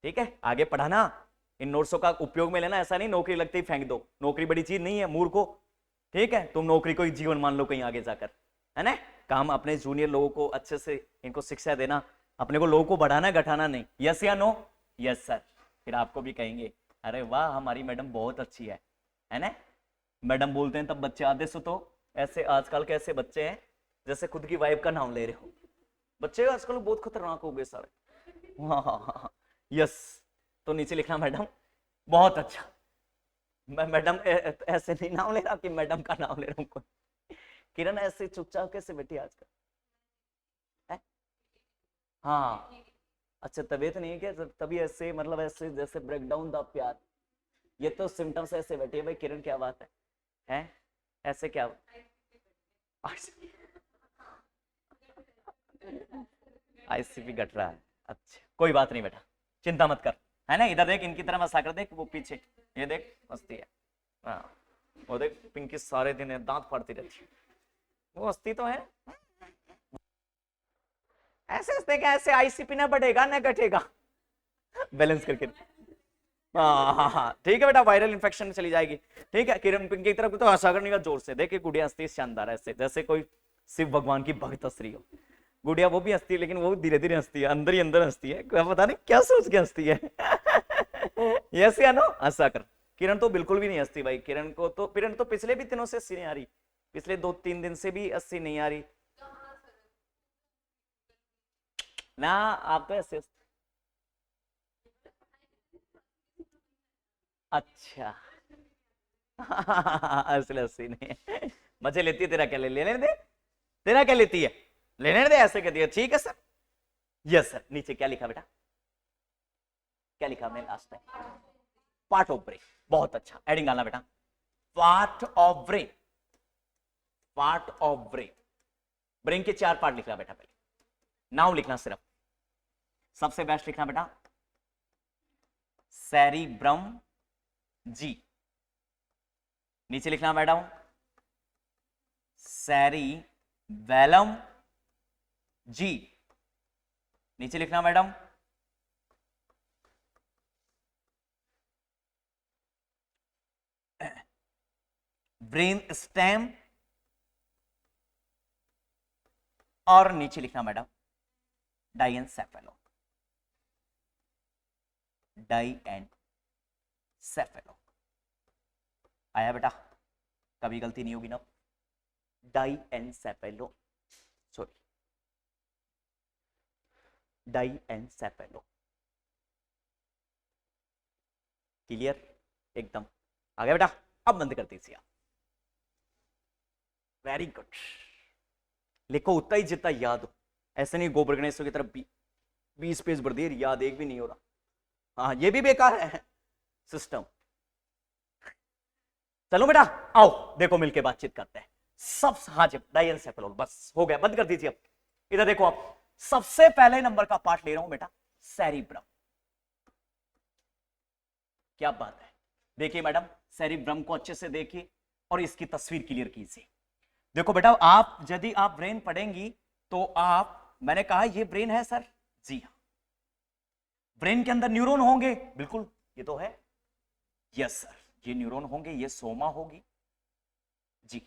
S1: ठीक है, आगे पढ़ाना, इन नोट्सों का उपयोग में लेना, ऐसा नहीं नौकरी लगते ही फेंक दो, नौकरी बड़ी चीज नहीं है मूर्खो। ठीक है, तुम नौकरी को जीवन मान लो कहीं आगे जाकर, है ना। काम अपने जूनियर लोगों को अच्छे से इनको शिक्षा देना, अपने को लोगों को बढ़ाना घटाना नहीं। यस या नो? Yes sir. फिर आपको भी कहेंगे अरे वाह हमारी मैडम बहुत अच्छी है ना। मैडम बोलते हैं तब बच्चे आधे सो, तो ऐसे आजकल के ऐसे बच्चे हैं जैसे खुद की वाइफ का नाम ले रहे हो। बच्चे आजकल बहुत खतरनाक हो गए सारे। हाँ यस, तो नीचे लिखना मैडम बहुत अच्छा। मैं मैडम ऐसे नहीं नाम ले रहा कि मैडम का नाम ले रहा हूँ कोई। किरण ऐसे चुपचाप कैसे बैठी आजकल? हाँ अच्छा, तबीयत नहीं है क्या? तभी ऐसे, मतलब ऐसे जैसे ब्रेकडाउन द प्यार, ये तो सिम्टम्स ऐसे बैठे भाई। किरण क्या बात है ऐसे क्या? आईसीपी घट रहा है, अच्छा कोई बात नहीं बेटा, चिंता मत कर, है ना। इधर देख, इनकी तरह मसा कर, देख वो पीछे, ये देख मस्ती है। हाँ वो देख पिंकी सारे दिन दांत फाड़ती रहती है, वो मस्ती तो है। ऐसे हंसते क्या, ऐसे आईसीपी ना बढ़ेगा ना घटेगा, बैलेंस करके। हाँ ठीक है बेटा, वायरल इन्फेक्शन चली जाएगी। ठीक है, किरण पिंकी की तरफ तो हंसा करने का जोर से, देखिए गुड़िया हंसती शानदार ऐसे, जैसे कोई शिव भगवान की भक्त हंस रही हो। गुड़िया वो भी हंसती है, लेकिन वो धीरे धीरे हंसती है, अंदर ही अंदर हंसती है, पता नहीं क्या सोच के हंसती है। यस या नो? हंसा कर। किरण तो बिल्कुल भी नहीं हंसती भाई, किरण तो पिछले भी दिनों से हंसी नहीं आ रही, पिछले 2-3 दिन से भी हंसी नहीं आ रही ना। आप तो ऐसे, अच्छा असली हंसी नहीं है, मजे लेती है। तेरा क्या लेने दे, तेरा क्या लेती है, लेने दे, ऐसे कहती है। ठीक है सर, यस सर। नीचे क्या लिखा बेटा, क्या लिखा हमने last time? Part of brain, बहुत अच्छा। एडिंग डालना बेटा, part of brain, part of brain. Brain के 4 पार्ट लिखना बेटा, पहले नाउ लिखना सिर्फ, सबसे बेस्ट लिखना बेटा सेरिब्रम जी। नीचे लिखना मैडम सेरिबेलम जी। नीचे लिखना मैडम ब्रेन स्टेम, और नीचे लिखना मैडम डाइएनसेफेलो, डाइएनसेफेलो। आया बेटा, कभी गलती नहीं होगी ना। डाइएनसेफेलो, सॉरी डाइएनसेफेलो। क्लियर एकदम? आ गया बेटा, अब बंद कर दीजिए। वेरी गुड, लिखो उतना ही जितना याद हो, ऐसे नहीं गोबर गणेश की तरफ 20 पेज भर दिए, याद एक भी नहीं हो रहा। हाँ ये भी बेकार है सिस्टम। चलो बेटा आओ, देखो मिलके बातचीत करते हैं सब। हाँ जी, डाइएनसेफेलोल, बस हो गया, बंद कर दीजिए अब। इधर देखो आप, सबसे पहले नंबर का पार्ट ले रहा हूं बेटा सेरिब्रम। क्या बात है, देखिए मैडम सेरिब्रम को अच्छे से देखिए और इसकी तस्वीर क्लियर कीजिए। देखो बेटा, आप यदि आप ब्रेन पढ़ेंगी तो आप, मैंने कहा ये ब्रेन है सर, जी हाँ। ब्रेन के अंदर न्यूरॉन होंगे, बिल्कुल ये तो है, यस सर, ये न्यूरॉन होंगे, ये सोमा होगी जी,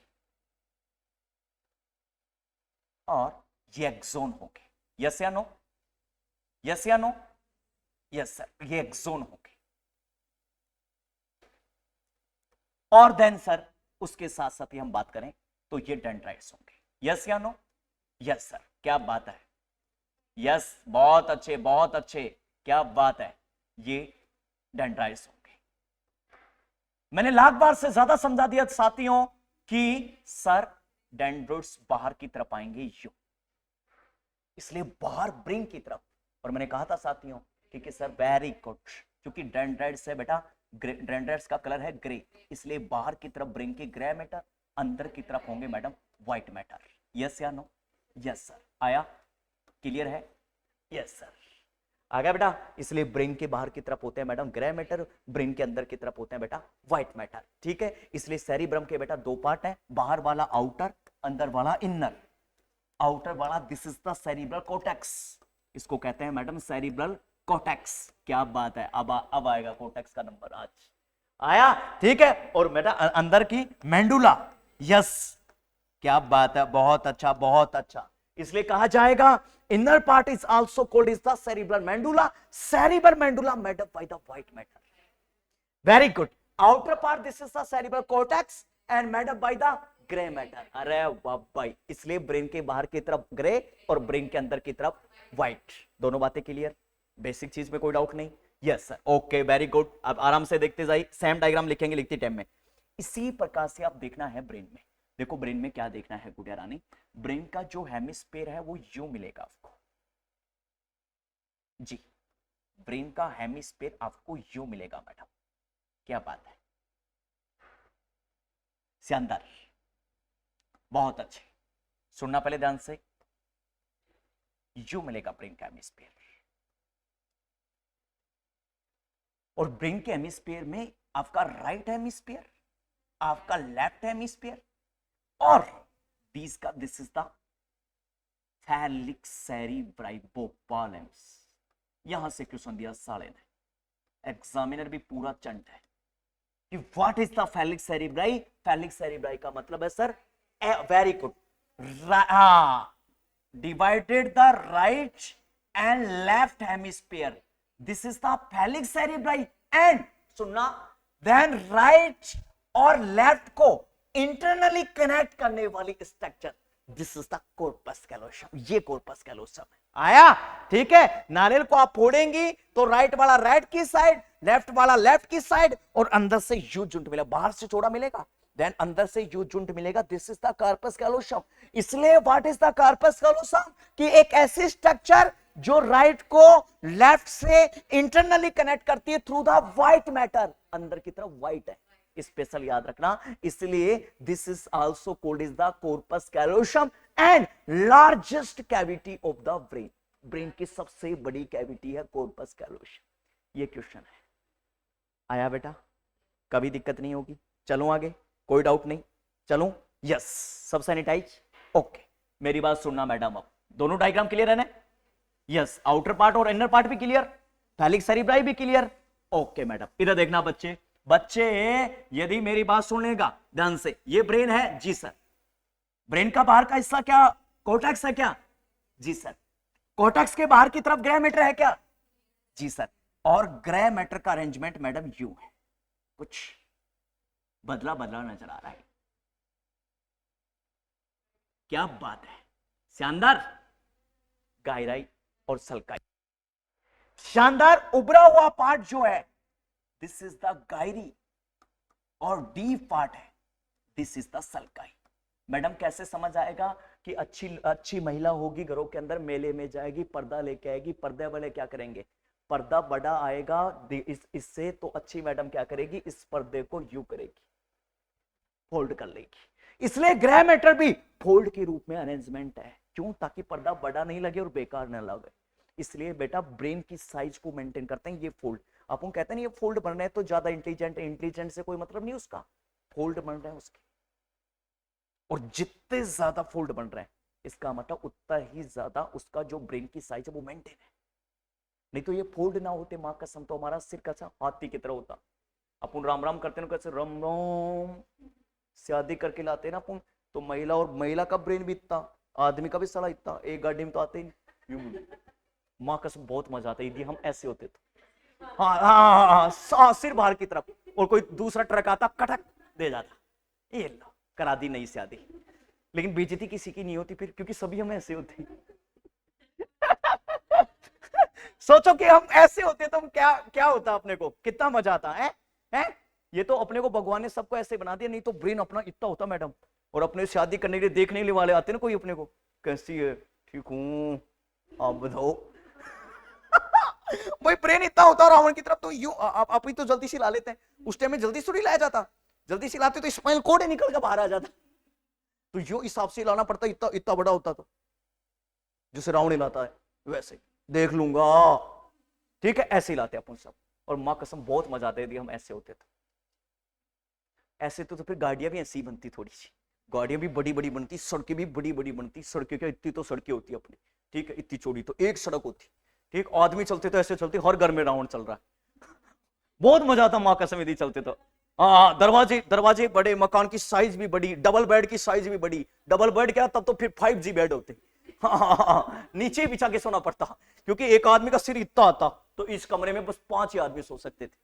S1: और ये एक्सोन होंगे। यस या नो? यस या नो? यस सर, ये एक्सोन होंगे। और देन सर उसके साथ साथ ही हम बात करें तो ये डेंड्राइट्स होंगे। यस या नो? यस सर, क्या बात है, यस बहुत अच्छे बहुत अच्छे, क्या बात है, ये डेंड्राइट्स होंगे। मैंने लाख बार से ज्यादा समझा दिया साथियों कि सर डेंड्राइट्स बाहर की तरफ आएंगे, यू, इसलिए बाहर ब्रेन की तरफ और मैंने कहा था साथियों, ठीक है सर, वेरी गुड, क्योंकि डेंड्राइट्स है बेटा, डेंड्राइट्स का कलर है ग्रे, इसलिए बाहर की तरफ ब्रेन के ग्रे मैटर, अंदर की तरफ होंगे मैडम व्हाइट मैटर। यस या नो? Yes sir. आया? क्लियर है? Yes sir. आ गया बेटा? इसलिए ब्रेन के बाहर की तरफ होते हैं मैडम ग्रे मैटर, ब्रेन के अंदर की तरफ होते हैं बेटा व्हाइट मैटर, ठीक है। इसलिए सेरिब्रम के बेटा दो पार्ट हैं, बाहर वाला आउटर, अंदर वाला इनर। आउटर वाला this is the cerebral cortex, इसको कहते हैं मैडम सेरिब्रल कोर्टेक्स। क्या बात है, अब आएगा कोर्टेक्स का नंबर, आज आया, ठीक है। और बेटा अंदर की मेंडुला, यस, क्या बात है, बहुत अच्छा बहुत अच्छा। इसलिए कहा जाएगा inner part is also called is the cerebral medulla, cerebral medulla made up by the white matter. Very good. Outer part this is the cerebral cortex and made up by the grey matter. अरे वाह भाई, इसलिए brain के बाहर की तरफ grey और brain के अंदर की तरफ व्हाइट। दोनों बातें क्लियर? बेसिक चीज में कोई डाउट नहीं? Yes sir, okay, very good. अब आराम से देखते जाइए, सेम डायग्राम लिखेंगे लिखते टाइम में। इसी प्रकार से आप देखना है ब्रेन में। देखो ब्रेन में क्या देखना है गुड़िया रानी, ब्रेन का जो हेमिस्फीयर है वो यूं मिलेगा आपको जी, ब्रेन का हेमिस्फीयर आपको यूं मिलेगा मैडम। क्या बात है, शानदार, बहुत अच्छे। सुनना पहले ध्यान से, यूं मिलेगा ब्रेन का हेमिस्फीयर। और ब्रेन के हेमिस्फीयर में आपका राइट हेमिस्फीयर, आपका लेफ्ट हेमिस्फीयर और दिस इज द फैलिक्स सेरिब्राइबोपालेंस। यहां से क्वेश्चन दिया साले ने, एग्जामिनर भी पूरा चंट है कि what is the Felix cerebri. Felix cerebri का मतलब है sir, very good, divided the right and left hemisphere, this is the Felix cerebri. And सुनना, देन राइट और लेफ्ट को इंटरनली कनेक्ट करने वाली structure, this is the corpus callosum. ये corpus callosum है। आया? ठीक है। नारियल को आप फोड़ेंगी तो राइट वाला राइट की साइड, लेफ्ट वाला लेफ्ट की साइड, और अंदर से यू जॉइंट मिलेगा, बाहर से चौड़ा मिलेगा, देन अंदर से यू जॉइंट मिलेगा, this is the corpus callosum. इसलिए what is the corpus callosum? कि एक ऐसी स्ट्रक्चर जो राइट को लेफ्ट से इंटरनली कनेक्ट करती है थ्रू द व्हाइट मैटर। अंदर की तरफ व्हाइट है, स्पेशल याद रखना। इसलिए this is also called is the corpus callosum and largest cavity of the brain. Brain की सबसे बड़ी कैविटी है कॉर्पस कैलोसम। ये क्वेश्चन है। आया बेटा? कभी दिक्कत नहीं होगी। चलो आगे, कोई डाउट नहीं? चलो, यस, सब सैनिटाइज, ओके। मेरी बात सुनना मैडम, अब दोनों डायग्राम क्लियर है ना? यस, आउटर पार्ट और इनर पार्ट भी क्लियर, फैलिक्स सेरिब्राई भी क्लियर, ओके मैडम। इधर देखना बच्चे, बच्चे यदि मेरी बात सुनेगा ध्यान से, ये ब्रेन है जी सर, ब्रेन का बाहर का हिस्सा क्या कोर्टेक्स है क्या? जी सर। कोर्टेक्स के बाहर की तरफ ग्रे मैटर है क्या? जी सर। और ग्रे मैटर का अरेंजमेंट मैडम यू है, कुछ बदला बदला नजर आ रहा है। क्या बात है, शानदार। गायराई और सल्काई, शानदार। उभरा हुआ पार्ट जो है दिस इज द गायरी और डीप पार्ट है this is the sulci. Madam कैसे समझ आएगा कि अच्छी महिला होगी घरों के अंदर, मेले में जाएगी, पर्दा लेके आएगी, पर्दे वाले क्या करेंगे, पर्दा बड़ा आएगा इससे तो अच्छी मैडम क्या करेगी, इस पर्दे को यू करेगी, फोल्ड कर लेगी। इसलिए ग्रे मैटर भी फोल्ड के रूप में अरेंजमेंट है, क्यों? ताकि पर्दा बड़ा नहीं लगे और बेकार न लगे। इसलिए बेटा ब्रेन की साइज को मेंटेन करते हैं ये फोल्ड। अपन कहते हैं ये फोल्ड बन रहे हैं तो ज्यादा इंटेलिजेंट है, इंटेलिजेंट से कोई मतलब नहीं उसका, फोल्ड बन रहे हैं उसके, और जितने ज्यादा फोल्ड बन रहे हैं इसका मतलब उतना ही ज्यादा उसका जो ब्रेन की साइज है वो मेंटेन है। नहीं तो ये फोल्ड ना होते मां कसम तो हमारा सिर कैसा हाथी की तरह होता। अपन राम राम करते ना, कैसे राम राम शादी करके लाते ना अपन, तो महिला और महिला का ब्रेन भी इतना, आदमी का भी सड़ा इतना, एक गाड़ी में तो आते ही। मां कसम बहुत मजा आता है, हम ऐसे होते तो हाँ, सिर बाहर की तरफ, और कोई दूसरा ट्रक आता कटक दे जाता, ये लो करा दी नई शादी। लेकिन बेइज्जती किसी की नहीं होती फिर, क्योंकि सभी हम ऐसे होते सोचो कि हम ऐसे होते तो हम क्या क्या होता, अपने को कितना मजा आता है, हैं? ये तो अपने को भगवान ने सबको ऐसे बना दिया, नहीं तो ब्रेन अपना इतना होता मैडम। और अपने शादी करने के लिए देखने वाले आते ना कोई अपने को, कैसी है, ठीक हूं, आप बताओ। भाई ब्रेन इतना होता रावण की तरफ, तो यूं आप ही तो जल्दी से ला लेते हैं, उस टाइम में जल्दी से लाया जाता, जल्दी से लाते तो स्पाइनल कोड निकल कर बाहर आ जाता, तो यो हिसाब से लाना पड़ता, इतना इतना बड़ा होता तो, जिसे रावण हिलाता है वैसे देख लूंगा, ठीक है ऐसे ही लाते अपन सब। और मां कसम बहुत मजा दे दिया हम ऐसे होते तो, ऐसे तो फिर गाड़ियां भी ऐसी बनती, थोड़ी सी गाड़ियां भी बड़ी बड़ी बनती, सड़कें भी बड़ी बड़ी बनती, सड़कें क्या इतनी तो सड़कें होती अपनी, ठीक है इतनी चौड़ी तो एक सड़क होती, ठीक आदमी चलते तो ऐसे चलते, हर घर में रावण चल रहा है, बहुत मजा आता माँ कसम यदि चलते तो। हाँ दरवाजे दरवाजे बड़े, मकान की साइज भी बड़ी, डबल बेड की साइज भी बड़ी, डबल बेड क्या तब तो फिर 5G बेड होते, नीचे बिछा के सोना पड़ता, क्योंकि एक आदमी का सिर इतना आता, तो इस कमरे में बस 5 ही आदमी सो सकते थे,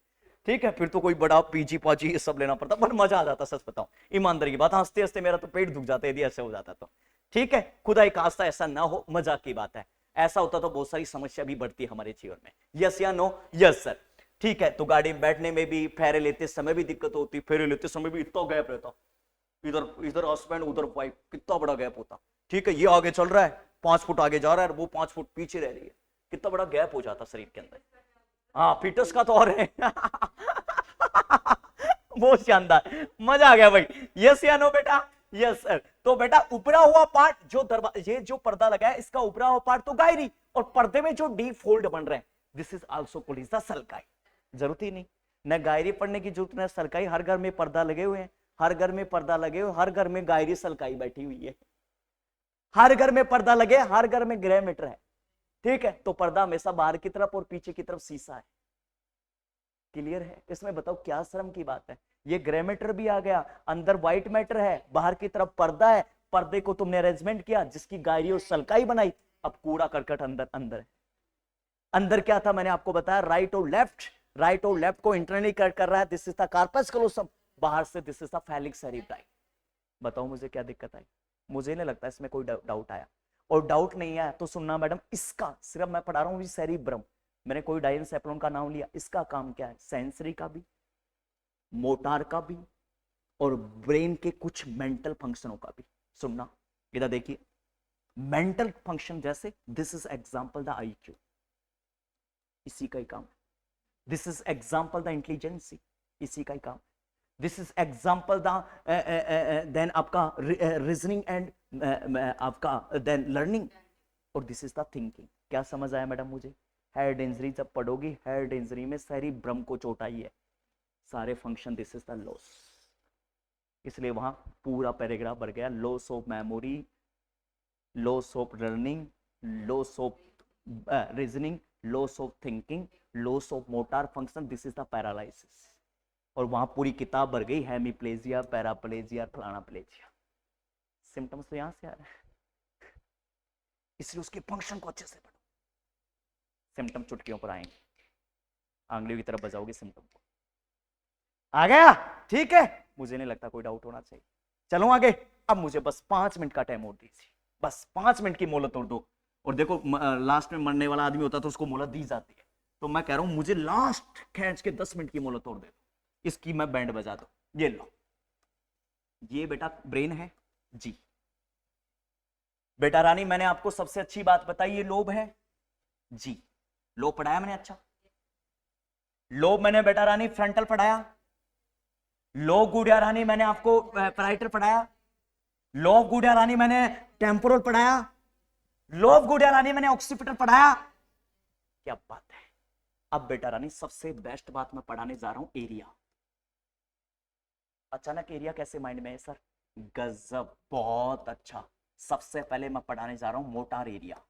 S1: ठीक है फिर तो कोई बड़ा पीजी पाजी ये सब लेना पड़ता, पर मजा आ जाता, सच बताऊं ईमानदारी की बात, हंसते हंसते मेरा तो पेट दुख जाता यदि ऐसे हो जाता तो, ठीक है खुदा एक आस्था ऐसा ना हो, मजाक की बात है, ऐसा होता तो बहुत सारी समस्या भी बढ़ती हमारे जीवन में, यस या नो, यस सर, ठीक है। तो गाड़ी में बैठने में भी, फेरे लेते समय भी दिक्कत होती, फेरे लेते समय भी इतना गैप रहता, इधर इधर हस्बैंड उधर वाइफ, कितना बड़ा गैप होता, ठीक है ये आगे चल रहा है 5 फुट आगे जा रहा है, वो 5 फुट पीछे रह रही है, कितना बड़ा गैप हो जाता शरीर के अंदर, हाँ फिटनेस का तो और है बहुत शानदार, मजा आ गया भाई, यस या नो बेटा, यस सर। तो बेटा उपरा हुआ पार्ट जो ये जो पर्दा लगा है इसका उपरा हुआ पार्ट तो गायरी, और पर्दे में जो डी फोल्ड बन रहे हैं this is also called is the sulci, जरूरत ही नहीं, न गायरी पढ़ने की जरूरत न सलकाई, हर घर में पर्दा लगे हुए हैं, हर घर में पर्दा लगे हुए, हर घर में गायरी सलकाई बैठी हुई है, हर घर में पर्दा लगे, हर घर में ग्रे मीटर है, ठीक है। तो पर्दा हमेशा बाहर की तरफ और पीछे की तरफ शीशा है, क्लियर है, इसमें बताओ क्या शर्म की बात है, ये ग्रे मैटर भी आ गया, अंदर व्हाइट मैटर है, बाहर की तरफ पर्दा है, पर्दे को तुमने अरेंजमेंट किया जिसकी गायरी और सलकाई बनाई, अब कूड़ा करकट अंदर अंदर है, अंदर क्या था मैंने आपको बताया, राइट और लेफ्ट, राइट और लेफ्ट को इंटरनली कट कर रहा है, दिस इज द कार्पस कलोसम, बाहर से this is the phallic cerebrum, बताओ मुझे क्या दिक्कत आई, मुझे नहीं लगता इसमें कोई डाउट आया, और डाउट नहीं आया तो सुनना मैडम, इसका सिर्फ मैं पढ़ा रहा हूँ सेरेब्रम, मैंने कोई डायनसेफलोन का नाम लिया, इसका काम क्या है, सेंसरी का भी, मोटार का भी, और ब्रेन के कुछ मेंटल फंक्शनों का भी, सुनना इधर देखिए, मेंटल फंक्शन जैसे this is example the IQ, इसी का ही काम, this is example the intelligence, इसी का ही काम, this is example the then आपका रीजनिंग एंड आपका देन लर्निंग, और दिस इज द थिंकिंग, क्या समझ आया मैडम मुझे, हेड इंजरी जब पढ़ोगी, हेड इंजरी में सेरेब्रम को चोट आई है, सारे function this is the loss, इसलिए वहां पूरा पैराग्राफ भर गया, loss of memory, loss of learning, loss of reasoning, loss of thinking, loss of motor function, this is the paralysis, और वहां पूरी किताब भर गई, हेमीप्लेजिया, पैराप्लेजिया, फलाना प्लेजिया, सिम्टम्स तो यहां से आ रहे हैं, इसलिए उसके फंक्शन को अच्छे से पढ़ो, सिम्टम चुटकियों पर आएंगे, आंगलियों की तरफ बजाओगे सिम्टम को, आ गया, ठीक है, मुझे नहीं लगता कोई डाउट होना चाहिए, चलो आगे, अब मुझे बस 5 मिनट का टाइम और दीजिए, बस 5 मिनट की मोहलत तोड़ दो, और देखो लास्ट में मरने वाला आदमी होता तो उसको मोहलत दी जाती है, तो मैं कह रहा हूं मुझे लास्ट खींच के 10 मिनट की मोहलत तोड़ दे दो, इसकी मैं बैंड बजा दो, ये लो, ये बेटा ब्रेन है जी, बेटा रानी मैंने आपको सबसे अच्छी बात बताई, ये लोब है जी, लोब पढ़ाया मैंने, अच्छा लोब मैंने बेटा रानी फ्रंटल पढ़ाया, लोब गुड़िया रानी मैंने आपको पैराइटर पढ़ाया, लोब गुड़िया रानी मैंने टेम्पोरल पढ़ाया, लोब गुड़िया रानी मैंने ऑक्सीपिटल पढ़ाया, क्या बात है। अब बेटा रानी सबसे बेस्ट बात मैं पढ़ाने जा रहा हूं, एरिया, अचानक एरिया कैसे माइंड में है सर, गजब बहुत अच्छा, सबसे पहले मैं पढ़ाने जा रहा हूं मोटार एरिया,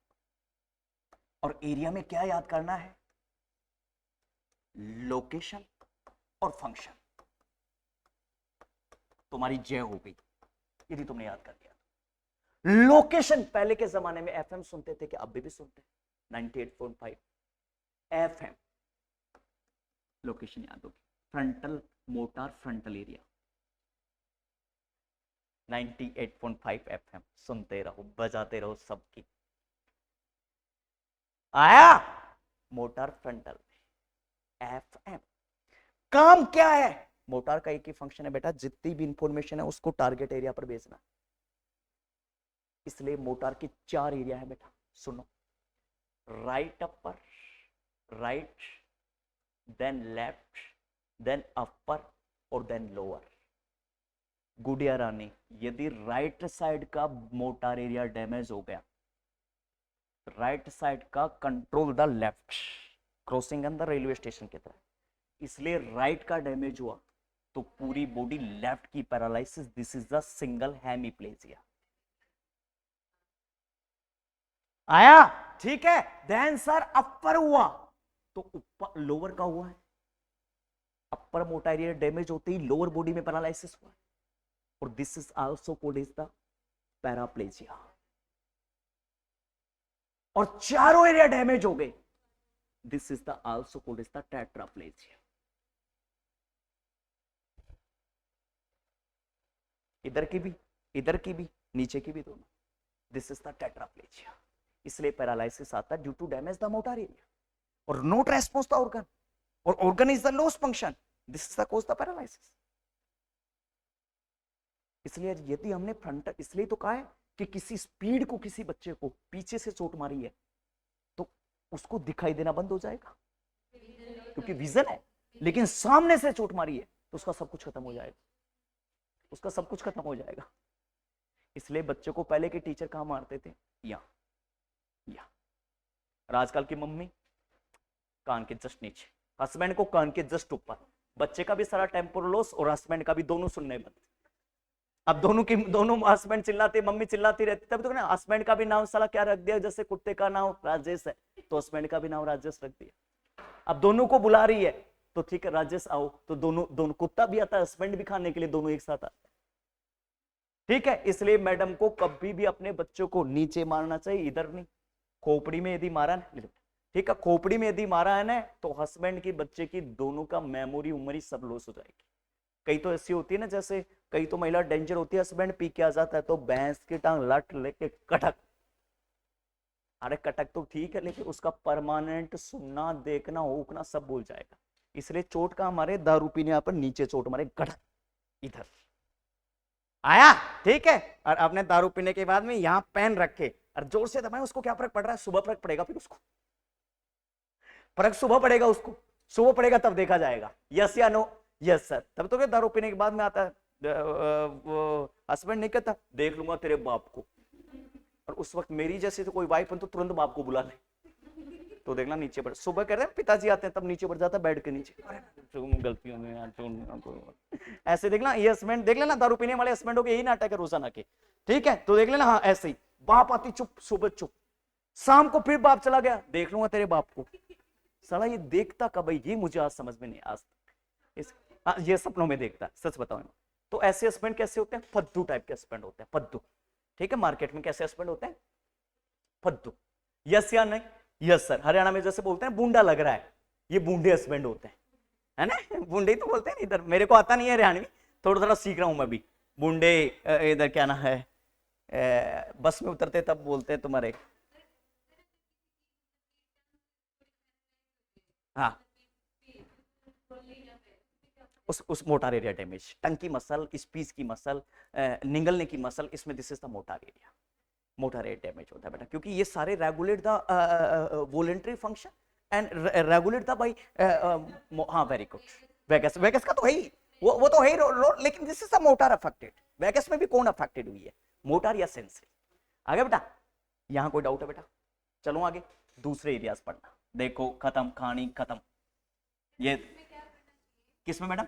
S1: और एरिया में क्या याद करना है, लोकेशन और फंक्शन, तुम्हारी जय हो गई यदि तुमने याद कर लिया। लोकेशन, पहले के जमाने में एफएम सुनते थे कि अभी भी सुनते हैं, 98.5 एफएम, लोकेशन याद होगी, frontal motor frontal area, 98.5 FM, सुनते रहो बजाते रहो सबकी, आया मोटार फ्रंटल एफएम, काम क्या है, मोटार का एक ही फंक्शन है बेटा, जितनी भी इंफॉर्मेशन है उसको टारगेट एरिया पर भेजना, इसलिए मोटार की 4 एरिया है बेटा, सुनो, right upper, right, then left, then upper और देन लोअर। गुड़िया रानी, यदि राइट साइड का मोटार एरिया डैमेज हो गया, राइट साइड का control the left, crossing on the railway station की तरह, इसलिए राइट का डैमेज हुआ तो पूरी बॉडी लेफ्ट की paralysis, this is the single hemiplegia. आया, ठीक है। देन सर अपर हुआ तो ऊपर लोअर का हुआ है, अपर मोटार एरिया डैमेज होते ही लोअर बॉडी में पैरालिसिस हुआ, और this is also called is the paraplegia. और चारों एरिया डैमेज हो गए, this is the also called is the tetraplegia. इधर की भी, इधर की भी, नीचे की भी, दोनों, दिस इज द टेट्राप्लेजिया। इसलिए पैरालिसिस आता है due to damage the motor area और नॉट रेस्पॉन्स द ऑर्गन, और organ is the loss function, this is the cause the paralysis. इसलिए यदि हमने फ्रंट, इसलिए तो कहा है कि किसी स्पीड को किसी बच्चे को पीछे से चोट मारी है तो उसको दिखाई देना बंद हो जाएगा क्योंकि विजन है, लेकिन सामने से चोट मारी है तो उसका सब कुछ खत्म हो जाएगा, उसका सब कुछ खत्म हो जाएगा। इसलिए बच्चे को पहले के टीचर कहां मारते थे, या और आजकल की मम्मी कान के जस्ट नीचे, हस्बैंड को कान के जस्ट ऊपर। बच्चे का भी सारा टेम्पोरल लॉस और हस्बैंड का भी, दोनों सुनने बंद। अब दोनों हस्बैंड चिल्लाते, मम्मी चिल्लाती रहती, तब तो ना हस्बैंड का भी नाम साला क्या रख दिया, जैसे कुत्ते का नाम राजेश है तो हस्बैंड का भी नाम राजेश रख दिया। अब दोनों को बुला रही है तो ठीक है राजेश आओ, तो दोनों कुत्ता भी आता है, हस्बैंड भी खाने के लिए, दोनों एक साथ आते, ठीक है। इसलिए मैडम को कभी भी अपने बच्चों को नीचे मारना चाहिए, इधर नहीं। खोपड़ी में यदि मारा ना, ठीक है, खोपड़ी में यदि मारा है ना तो हस्बैंड की, बच्चे की, दोनों का मेमोरी उमरी सब लॉस हो जाएगी। कई तो ऐसी होती है ना, जैसे कई तो महिला डेंजर होती है, हस्बैंड पी के आ जाता है तो भैंस की टांग लट लेके कटक, अरे कटक तो ठीक है लेकिन उसका परमानेंट सुनना, देखना, होकना सब भूल जाएगा। इसलिए चोट का हमारे दारू पीने पर नीचे चोट मारे, कटक इधर आया, ठीक है। और आपने दारू पीने के बाद में यहां पेन रखे और जोर से दबाए, उसको क्या फर्क पड़ रहा है, सुबह फर्क पड़ेगा, फिर उसको फर्क सुबह पड़ेगा, उसको सुबह पड़ेगा तब देखा जाएगा, यस या नो, यस सर। तब तो दारू पीने के बाद में आता है, हस्बैंड नहीं कहता देख लूंगा तेरे बाप को, और उस वक्त मेरी जैसे तो कोई वाइफ तो तुरंत बाप को बुला ले, तो देखना नीचे बढ़, सुबह कह रहे हैं पिताजी आते हैं तब नीचे बढ़ जाता है बेड के नीचे, गलती हो गई, ऐसे देखना। ये हस्बैंड देख लेना, दारू पीने वाले हस्बैंडों के यही नाटक है रोजाना के, ठीक है। तो देख लेना, हाँ ऐसे ही, बाप आती चुप, सुबह चुप, शाम को फिर बाप चला गया, देख लूंगा तेरे बाप को। साला ये देखता कब है, ये मुझे आज समझ में नहीं, आज ये सपनों में देखता है, सच बताओ। तो ऐसे हस्बैंड कैसे होते हैं, फद्दू टाइप के हस्बैंड होते हैं, फद्दू, ठीक है। मार्केट में कैसे हस्बैंड होते हैं, फद्दू, यस या नहीं, यस सर। हरियाणा में जैसे बोलते हैं बूंडा लग रहा है, ये बूंडे हस्बैंड होते हैं, है ना, बूंडे ही तो बोलते हैं। इधर मेरे को आता नहीं है हरियाणवी, थोड़ा थोड़ा सीख रहा हूं मैं भी। बूंडे इधर क्या ना है, बस में उतरते तब बोलते हैं तुम्हारे, हाँ, उस मोटार एरिया डैमेज, टंग की मसल, स्पीच की मसल, निगलने की मसल, इसमें this is the motor area, motor area damage होता है बेटा, क्योंकि ये सारे regulate the voluntary function and regulate the by, हाँ वेरी गुड। वेगस, वेगस का तो है ही, वो तो है ही, लेकिन this is the motor affected. Vagus में भी कौन अफेक्टेड हुई है, मोटार या सेंसरी? आगे बेटा, यहां कोई डाउट है बेटा? चलो आगे दूसरे एरियाज पढ़ना। देखो खत्म, कहानी खत्म। ये किसमें मैडम?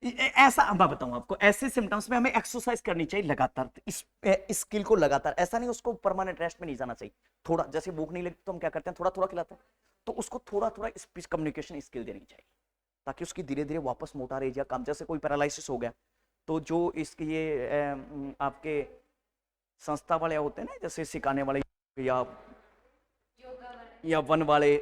S1: ऐसा मैं बताऊं आपको, ऐसे सिम्टम्स में हमें एक्सरसाइज करनी चाहिए लगातार, इस स्किल को लगातार, ऐसा नहीं उसको परमानेंट रेस्ट में नहीं जाना चाहिए। थोड़ा जैसे भूख नहीं लगती तो हम क्या करते हैं, थोड़ा थोड़ा खिलाते हैं, तो उसको थोड़ा थोड़ा स्पीच कम्युनिकेशन स्किल देनी चाहिए ताकि उसकी धीरे धीरे वापस मोटार एरिया काम, जैसे कोई पैरालिसिस हो गया तो जो इसके ये आपके संस्था वाले होते हैं ना, जैसे सिखाने वाले या वन वाले,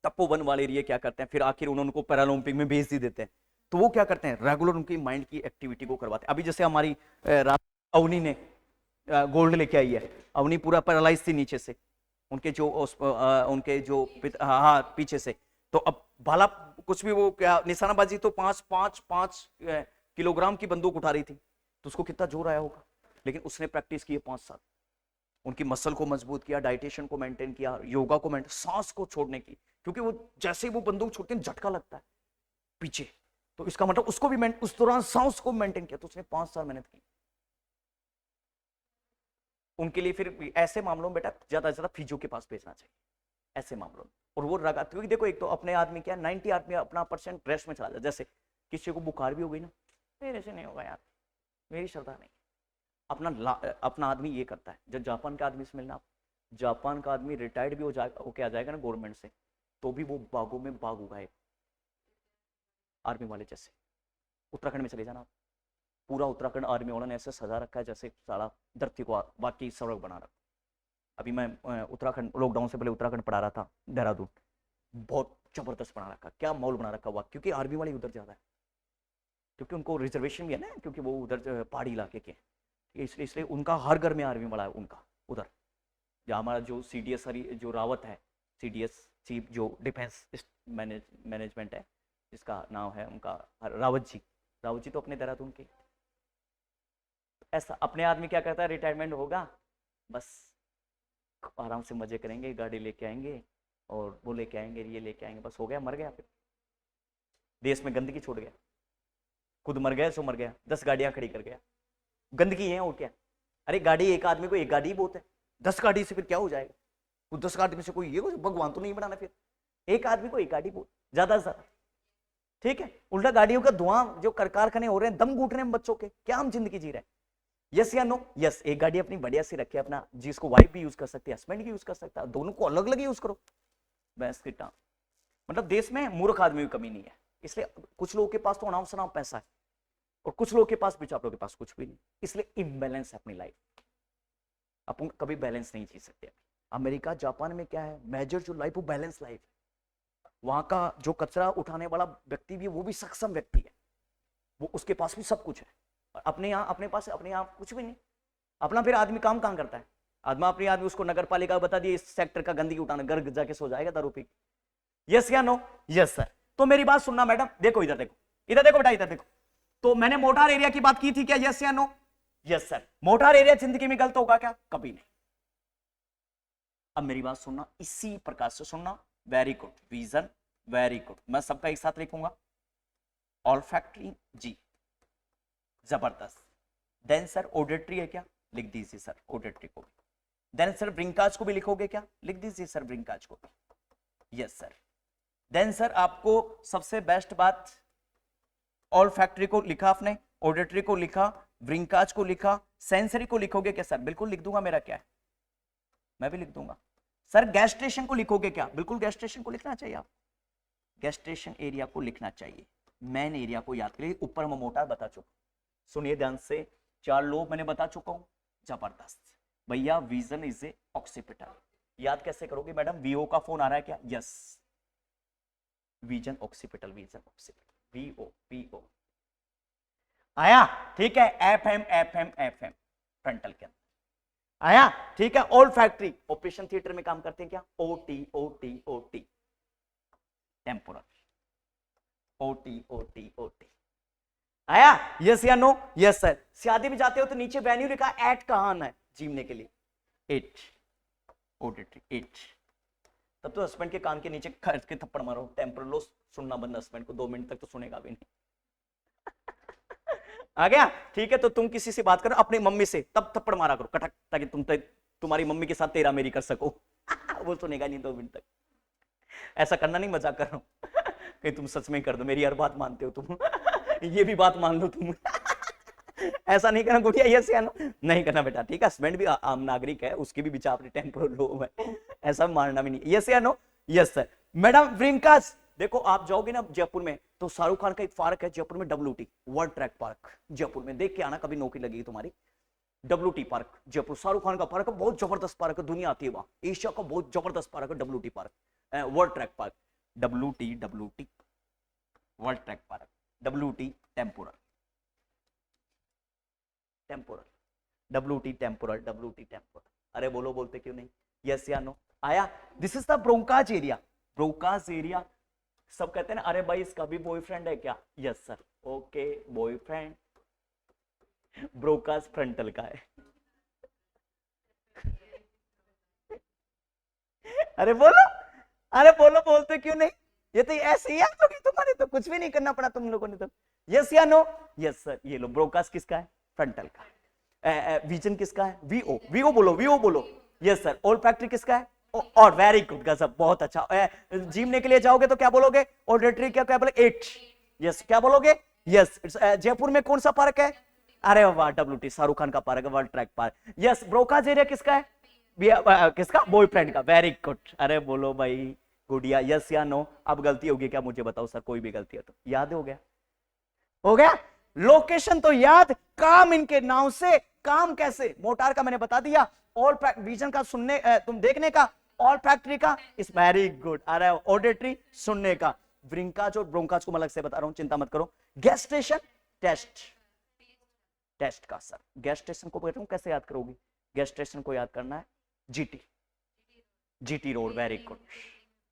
S1: तपोवन वाले एरिया क्या करते हैं, फिर आखिर उनको पैरालंपिक में भेज ही देते हैं, तो वो क्या करते हैं, रेगुलर उनकी माइंड की एक्टिविटी को करवाते हैं। अभी जैसे हमारी अवनी ने गोल्ड लेके आई है, अवनी पूरा पैरालाइज थी नीचे से, उनके जो हाँ पीछे से, तो अब भाला कुछ भी वो क्या निशानाबाजी, तो 5 किलोग्राम की बंदूक उठा रही थी, तो उसको कितना जोर आया होगा, लेकिन उसने प्रैक्टिस की है 5 साल, उनकी मसल को मजबूत किया, डाइटेशन को मेंटेन किया, योगा को मेंटेन, सांस को छोड़ने की, क्योंकि वो जैसे ही वो बंदूक छोड़ते हैं झटका लगता है पीछे, तो इसका मतलब उसको भी उस दौरान सांस को मेंटेन किया, तो उसने 5 साल मेहनत की। उनके लिए फिर ऐसे मामलों में बेटा ज्यादा से ज्यादा फिजियो के पास भेजना चाहिए ऐसे मामलों में। और वो रगा, क्योंकि देखो एक तो अपने आदमी क्या 90 आदमी अपना % रेस्ट में चला जाता, जैसे किसी को बुखार भी हो गई ना, मेरे से नहीं होगा यार, मेरी श्रद्धा नहीं, अपना आदमी ये करता है। जब जापान के आदमी से मिलना आप, जापान का आदमी रिटायर्ड भी होके आ जाएगा ना गवर्नमेंट से, तो भी वो बागों में बाग उगाए आर्मी वाले जैसे। उत्तराखंड में चले जाना, पूरा उत्तराखंड आर्मी वालों ने ऐसे सजा रखा है जैसे सारा धरती को बाकी सड़क बना रखा। अभी मैं उत्तराखंड, लॉकडाउन से पहले उत्तराखंड पढ़ा रहा था, देहरादून, बहुत जबरदस्त बना रखा, क्या माहौल बना रखा हुआ, क्योंकि आर्मी वाले उधर ज्यादा है, क्योंकि उनको रिजर्वेशन भी है ना, क्योंकि वो उधर पहाड़ी इलाके के, इसलिए उनका हर घर में आर्मी वाला है उनका उधर। या हमारा जो CDS जो रावत है, CDS चीफ जो डिफेंस मैनेजमेंट है, जिसका नाम है उनका रावत जी तो अपने देहरादून के। ऐसा अपने आदमी क्या करता है, रिटायरमेंट होगा बस आराम से मजे करेंगे, गाड़ी लेके आएंगे और वो लेके आएंगे, ये लेके आएंगे, बस हो गया, मर गया। फिर देश में गंदगी छोड़ गया, खुद मर गया सो मर गया, 10 गाड़ियां खड़ी कर गया, गंदगी है और क्या। अरे गाड़ी एक आदमी को एक गाड़ी बहुत है, 10 गाड़ी से फिर क्या हो जाएगा, 10 गाड़ी में से कोई ये भगवान तो नहीं बनाना, फिर एक आदमी को एक गाड़ी बहुत ज्यादा से ज्यादा, ठीक है। उल्टा गाड़ियों का धुआं जो कारखाने हो रहे हैं, दम घुट रहे हैं बच्चों के, क्या हम जिंदगी जी रहे हैं? यस या नो? यस। एक गाड़ी अपनी बढ़िया से रखे अपना, जिसको वाइफ भी यूज कर सकती है, हस्बैंड भी यूज कर सकता है, दोनों को अलग अलग यूज करो, बस की टांग। मतलब देश में मूर्ख आदमी की कमी नहीं है, इसलिए कुछ लोगों के पास तो अनाम शनाम पैसा है और कुछ लोगों के पास बेचारों के पास कुछ भी नहीं, इसलिए इम्बैलेंस है अपनी लाइफ, अपन कभी बैलेंस नहीं जी सकते। अमेरिका जापान में क्या है, मेजर जो लाइफ वो बैलेंस लाइफ है। वहां का जो कचरा उठाने वाला व्यक्ति भी है, वो भी सक्षम व्यक्ति है, वो उसके पास भी सब कुछ है। और अपने यहाँ अपने पास अपने यहाँ कुछ भी नहीं अपना। फिर आदमी काम कहां करता है, अपने आदमी उसको नगर पालिका बता दिए इस सेक्टर का गंदगी उठाना, घर जाके सो जाएगा दारू पी। यस या नो? Yes sir. तो मेरी बात सुनना मैडम, देखो इधर देखो, इधर देखो बेटा, इधर देखो। तो मैंने मोटार एरिया की बात की थी क्या, यस या no? Yes sir. Motor area जिंदगी में गलत होगा क्या? कभी नहीं। अब मेरी बात सुनना, इसी प्रकार से सुनना। Very good vision, very good. मैं सबका एक साथ लिखूंगा, ऑल फैक्ट्री जी, जबरदस्त। देन सर ऑडिटरी है क्या, लिख दीजिए सर ऑडिटरी को भी। देन सर ब्रिंकाज को भी लिखोगे क्या, लिख दीजिए सर ब्रिंकाज को भी। Yes sir. देन सर आपको सबसे बेस्ट बात, ऑल फैक्ट्री को लिखा आपने, ऑडिटरी को लिखा, ब्रिंकाज को लिखा, सेंसरी को लिखोगे क्या? सर बिल्कुल लिख दूंगा, मेरा क्या है, मैं भी लिख दूंगा। सर गैस स्टेशन को लिखोगे क्या? बिल्कुल गैस स्टेशन को लिखना चाहिए, आप गैस स्टेशन एरिया को लिखना चाहिए। मेन एरिया को याद करिए, ऊपर मैं मोटार बता चुका, सुनिए ध्यान से, 4 लोग मैंने बता चुका हूं, जबरदस्त भैया। विजन इज ए ऑक्सीपिटल, याद कैसे करोगे मैडम? वीओ का फोन आ रहा है क्या? Yes, vision occipital, vision occipital, वीओ वीओ आया, ठीक है। एफएम एफएम एफएम फ्रंटल के अंदर आया, ठीक है। ऑल फैक्ट्री ऑपरेशन थिएटर में काम करते हैं क्या? OT OT OT, temporal, OT OT OT आया, यस या नो? Yes sir. शादी में जाते हो तो नीचे वेन्यू लिखा, एट कहां आना है जीमने के लिए? 8 ऑडिटरी 8। तब तो हस्बैंड के कान के नीचे खर्च के थप्पड़ मारो, टेम्पोरल लो, सुनना बंद, हस्बैंड को 2 मिनट तक तो सुनेगा भी नहीं। आ गया, ठीक है। तो तुम किसी से बात करो अपनी मम्मी से, तब थप्पड़ मारा करो कटक, ताकि तुम्हारी मम्मी के साथ तेरा मेरी कर सको। वो सुनेगा नहीं 2 मिनट तक। ऐसा करना नहीं, मजाक कर रहा हूं। कहीं तुम सच में कर दो, मेरी हर बात मानते हो तुम। ये भी बात मान लो तुम। ऐसा नहीं करना गुड़िया, यस या नो? नहीं करना बेटा, ठीक है। हस्बैंड भी आम नागरिक है, उसकी भी विचार अपनी टेम्पोरल लो है, ऐसा मानना भी नहीं। यस या नो? Yes sir. मैडम ब्रिंकास, देखो आप जाओगे ना जयपुर में, तो शाहरुख खान का एक पार्क है जयपुर में, WT world track park, Jaipur में देख के आना, कभी नौकरी लगेगी तुम्हारी। WT पार्क जयपुर, शाहरुख खान का पार्क है, बहुत जबरदस्त पार्क है, दुनिया आती है वहां, एशिया का बहुत जबरदस्त पार्क है WT park, world track park. WT world track park, WT temporal, WT temporal, WT temporal. अरे बोलो, बोलते क्यों नहीं? यस या नो? आया। This is the Broca's area, Broca's area. सब कहते हैं ना, अरे भाई इसका भी बॉयफ्रेंड है क्या? Yes sir, okay boyfriend. Broca's frontal का है। अरे बोलो, अरे बोलो, बोलते क्यों नहीं? ये तो ऐसे ही है, तो तुम्हारे तो कुछ भी नहीं करना पड़ा तुम लोगों ने तो। यस या नो? Yes sir. ये लो, ब्रोकास किसका है? फ्रंटल का। विजन किसका है? वीओ। वीओ बोलो, वीओ बोलो। Yes sir. ओल फैक्ट्री किसका है? और वेरी गुड, गजब, बहुत अच्छा। जीमने के लिए जाओगे तो क्या बोलोगे? ऑडिटरी क्या क्या बोले? 8। यस, क्या बोलोगे? यस। जयपुर में कौन सा पार्क है? अरे वाह, WT, शाहरुख खान का पार्क है, world track park. Yes. Broca's area किसका है? किसका? बॉयफ्रेंड का। Very good. अरे बोलो भाई, गुड़िया। यस या नो? अब गलती होगी क्या मुझे बताओ सर, कोई भी गलती है तो? याद हो गया? हो गया। लोकेशन तो याद, काम इनके नाम से। काम कैसे? मोटार का मैंने बता दिया, ऑल विजन का सुनने तुम देखने का, ऑल फैक्ट्री का इस वेरी गुड। अरे ऑडिटरी सुनने का, ब्रिंकाज और ब्रोंकाज को मैं अलग से बता रहा हूं, चिंता मत करो। गैस स्टेशन टेस्ट, टेस्ट का सर। गैस स्टेशन को कहता हूं, कैसे याद करोगी? गैस स्टेशन को याद करना है GT, GT road. Very good,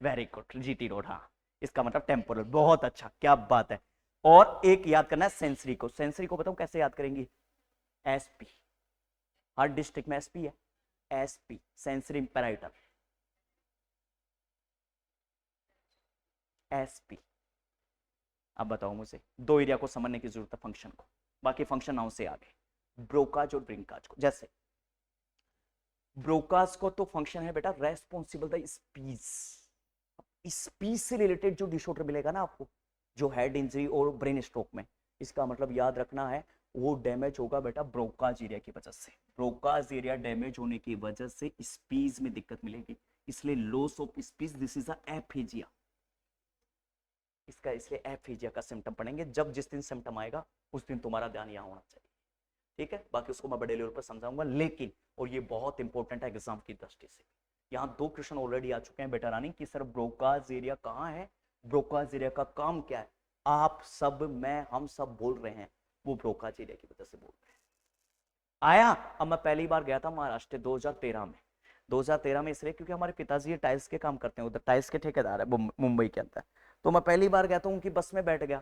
S1: very good, GT road. हाँ, इसका मतलब टेम्पोरल। बहुत अच्छा, क्या बात है। और एक याद करना है सेंसरी को। सेंसरी को बताऊं कैसे याद करेंगी? एसपी। हर डिस्ट्रिक्ट में एसपी है। SP, sensory parietal. एसपी। अब बताओ मुझे, दो एरिया को समझने की जरूरत है, फंक्शन को। बाकी फंक्शन नाउ से आगे, ब्रोकाज और ब्रिंकाज को। जैसे ब्रोकाज को तो फंक्शन है बेटा रेस्पॉन्सिबल द स्पीच। स्पीच से रिलेटेड जो डिसऑर्डर मिलेगा ना आपको, जो हेड इंजरी और ब्रेन स्ट्रोक में, इसका मतलब याद रखना है वो डैमेज होगा बेटा ब्रोकाज एरिया की वजह से। ब्रोकाज एरिया डैमेज होने की वजह से स्पीच में दिक्कत मिलेगी, इसलिए loss of speech, this is aphasia. इसका इसलिए एफेजिया का सिम्टम पड़ेंगे। जब जिस दिन सिम्टम आएगा उस दिन तुम्हारा ध्यान यहाँ होना चाहिए, ठीक है? बाकी उसको मैं बड़े लेवल पर समझाऊंगा। लेकिन और ये बहुत इंपॉर्टेंट है एग्जाम की दृष्टि से, यहाँ 2 क्वेश्चन ऑलरेडी आ चुके हैं बेटा रानी कि सर ब्रोकाज एरिया कहाँ है, ब्रोकाज एरिया का काम क्या है। आप सब, मैं, हम सब बोल रहे हैं वो ब्रोकाज एरिया की वजह से बोल रहे हैं। आया? अब मैं पहली बार गया था महाराष्ट्र 2013 में। 2013 में इसलिए क्योंकि हमारे पिताजी टाइल्स के काम करते हैं, उधर टाइल्स के ठेकेदार है मुंबई के अंदर। तो मैं पहली बार गया था, उनकी बस में बैठ गया,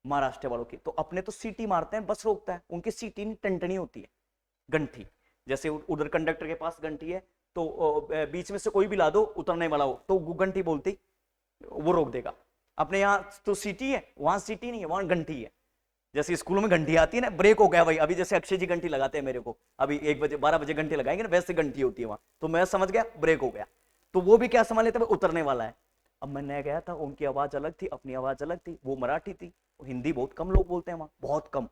S1: महाराष्ट्र वालों की। तो अपने तो सीटी मारते हैं, बस रोकता है, उनकी सीटी नहीं, टंटनी होती है, घंटी। जैसे उधर कंडक्टर के पास घंटी है, तो बीच में से कोई भी ला दो उतरने वाला हो तो घंटी बोलती, वो रोक देगा। अपने यहाँ तो सीटी है, वहां सीटी नहीं है, वहां घंटी है। जैसे स्कूलों में घंटी आती है ना, ब्रेक हो गया भाई, अभी जैसे अक्षय जी घंटी लगाते हैं मेरे को, अभी 1 बजे 12 बजे घंटी लगाएंगे ना, वैसे घंटी होती है वहां। तो मैं समझ गया ब्रेक हो गया, तो वो भी क्या समझ लेते हैं उतरने वाला है। अब मैं नया गया था, उनकी आवाज अलग थी, अपनी आवाज अलग थी, वो मराठी थी, हिंदी बहुत कम लोग बोलते हैं वहां, बहुत कम।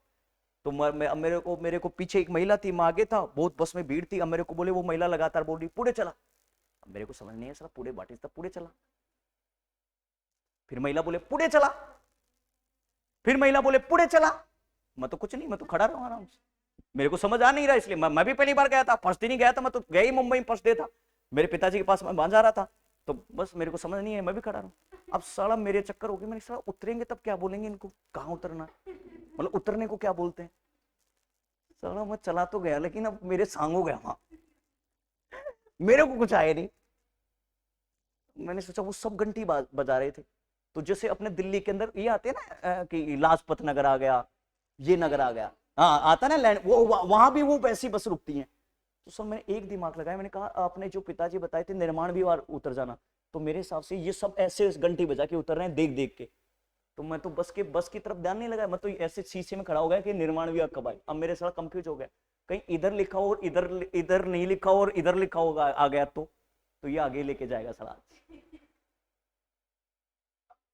S1: तो मेरे को पीछे एक महिला थी, मैं आगे था, बहुत बस में भीड़ थी। अब मेरे को बोले, वो महिला लगातार बोल रही पूरे चला। अब मेरे को समझ नहीं है सर, पूरे बाटी तक पूरे चला। फिर महिला बोले पूरे चला, फिर महिला बोले पूरे चला। मैं तो कुछ नहीं, मैं तो खड़ा रहा आराम से, मेरे को समझ आ नहीं रहा, इसलिए मैं भी पहली बार गया था, फर्स्ट दिन ही गया था, मैं तो गया ही मुंबई में फर्स्ट डे था, मेरे पिताजी के पास मैं वहां जा रहा था। तो बस मेरे को समझ नहीं है, मैं भी खड़ा रहा। अब साला मेरे चक्कर हो गए, मैंने साला उतरेंगे तब क्या बोलेंगे इनको, कहाँ उतरना, मतलब उतरने को क्या बोलते हैं। साला मैं चला तो गया, लेकिन अब मेरे सांग हो गया वहां, मेरे को कुछ आया नहीं। मैंने सोचा वो सब घंटी बजा रहे थे। तो जैसे अपने दिल्ली के अंदर ये आते हैं ना कि लाजपत नगर आ गया, ये नगर आ गया, हाँ आता ना लैंड, वो वहां भी वो वैसी बस रुकती हैं। तो सब मैंने एक दिमाग लगाया, मैंने कहा आपने जो पिताजी बताए थे निर्माण भी उतर जाना, तो मेरे हिसाब से ये सब ऐसे घंटी बजा के उतर रहे हैं देख देख के। तो मैं तो बस की तरफ ध्यान नहीं लगाया, मैं तो ऐसे शीशे में खड़ा हो गया कि निर्माण विभाग कब आए। अब मेरे सारा कंफ्यूज हो गया, कहीं इधर लिखा हो और इधर इधर नहीं लिखा हो और इधर लिखा होगा आ गया तो ये आगे लेके जाएगा सलाह।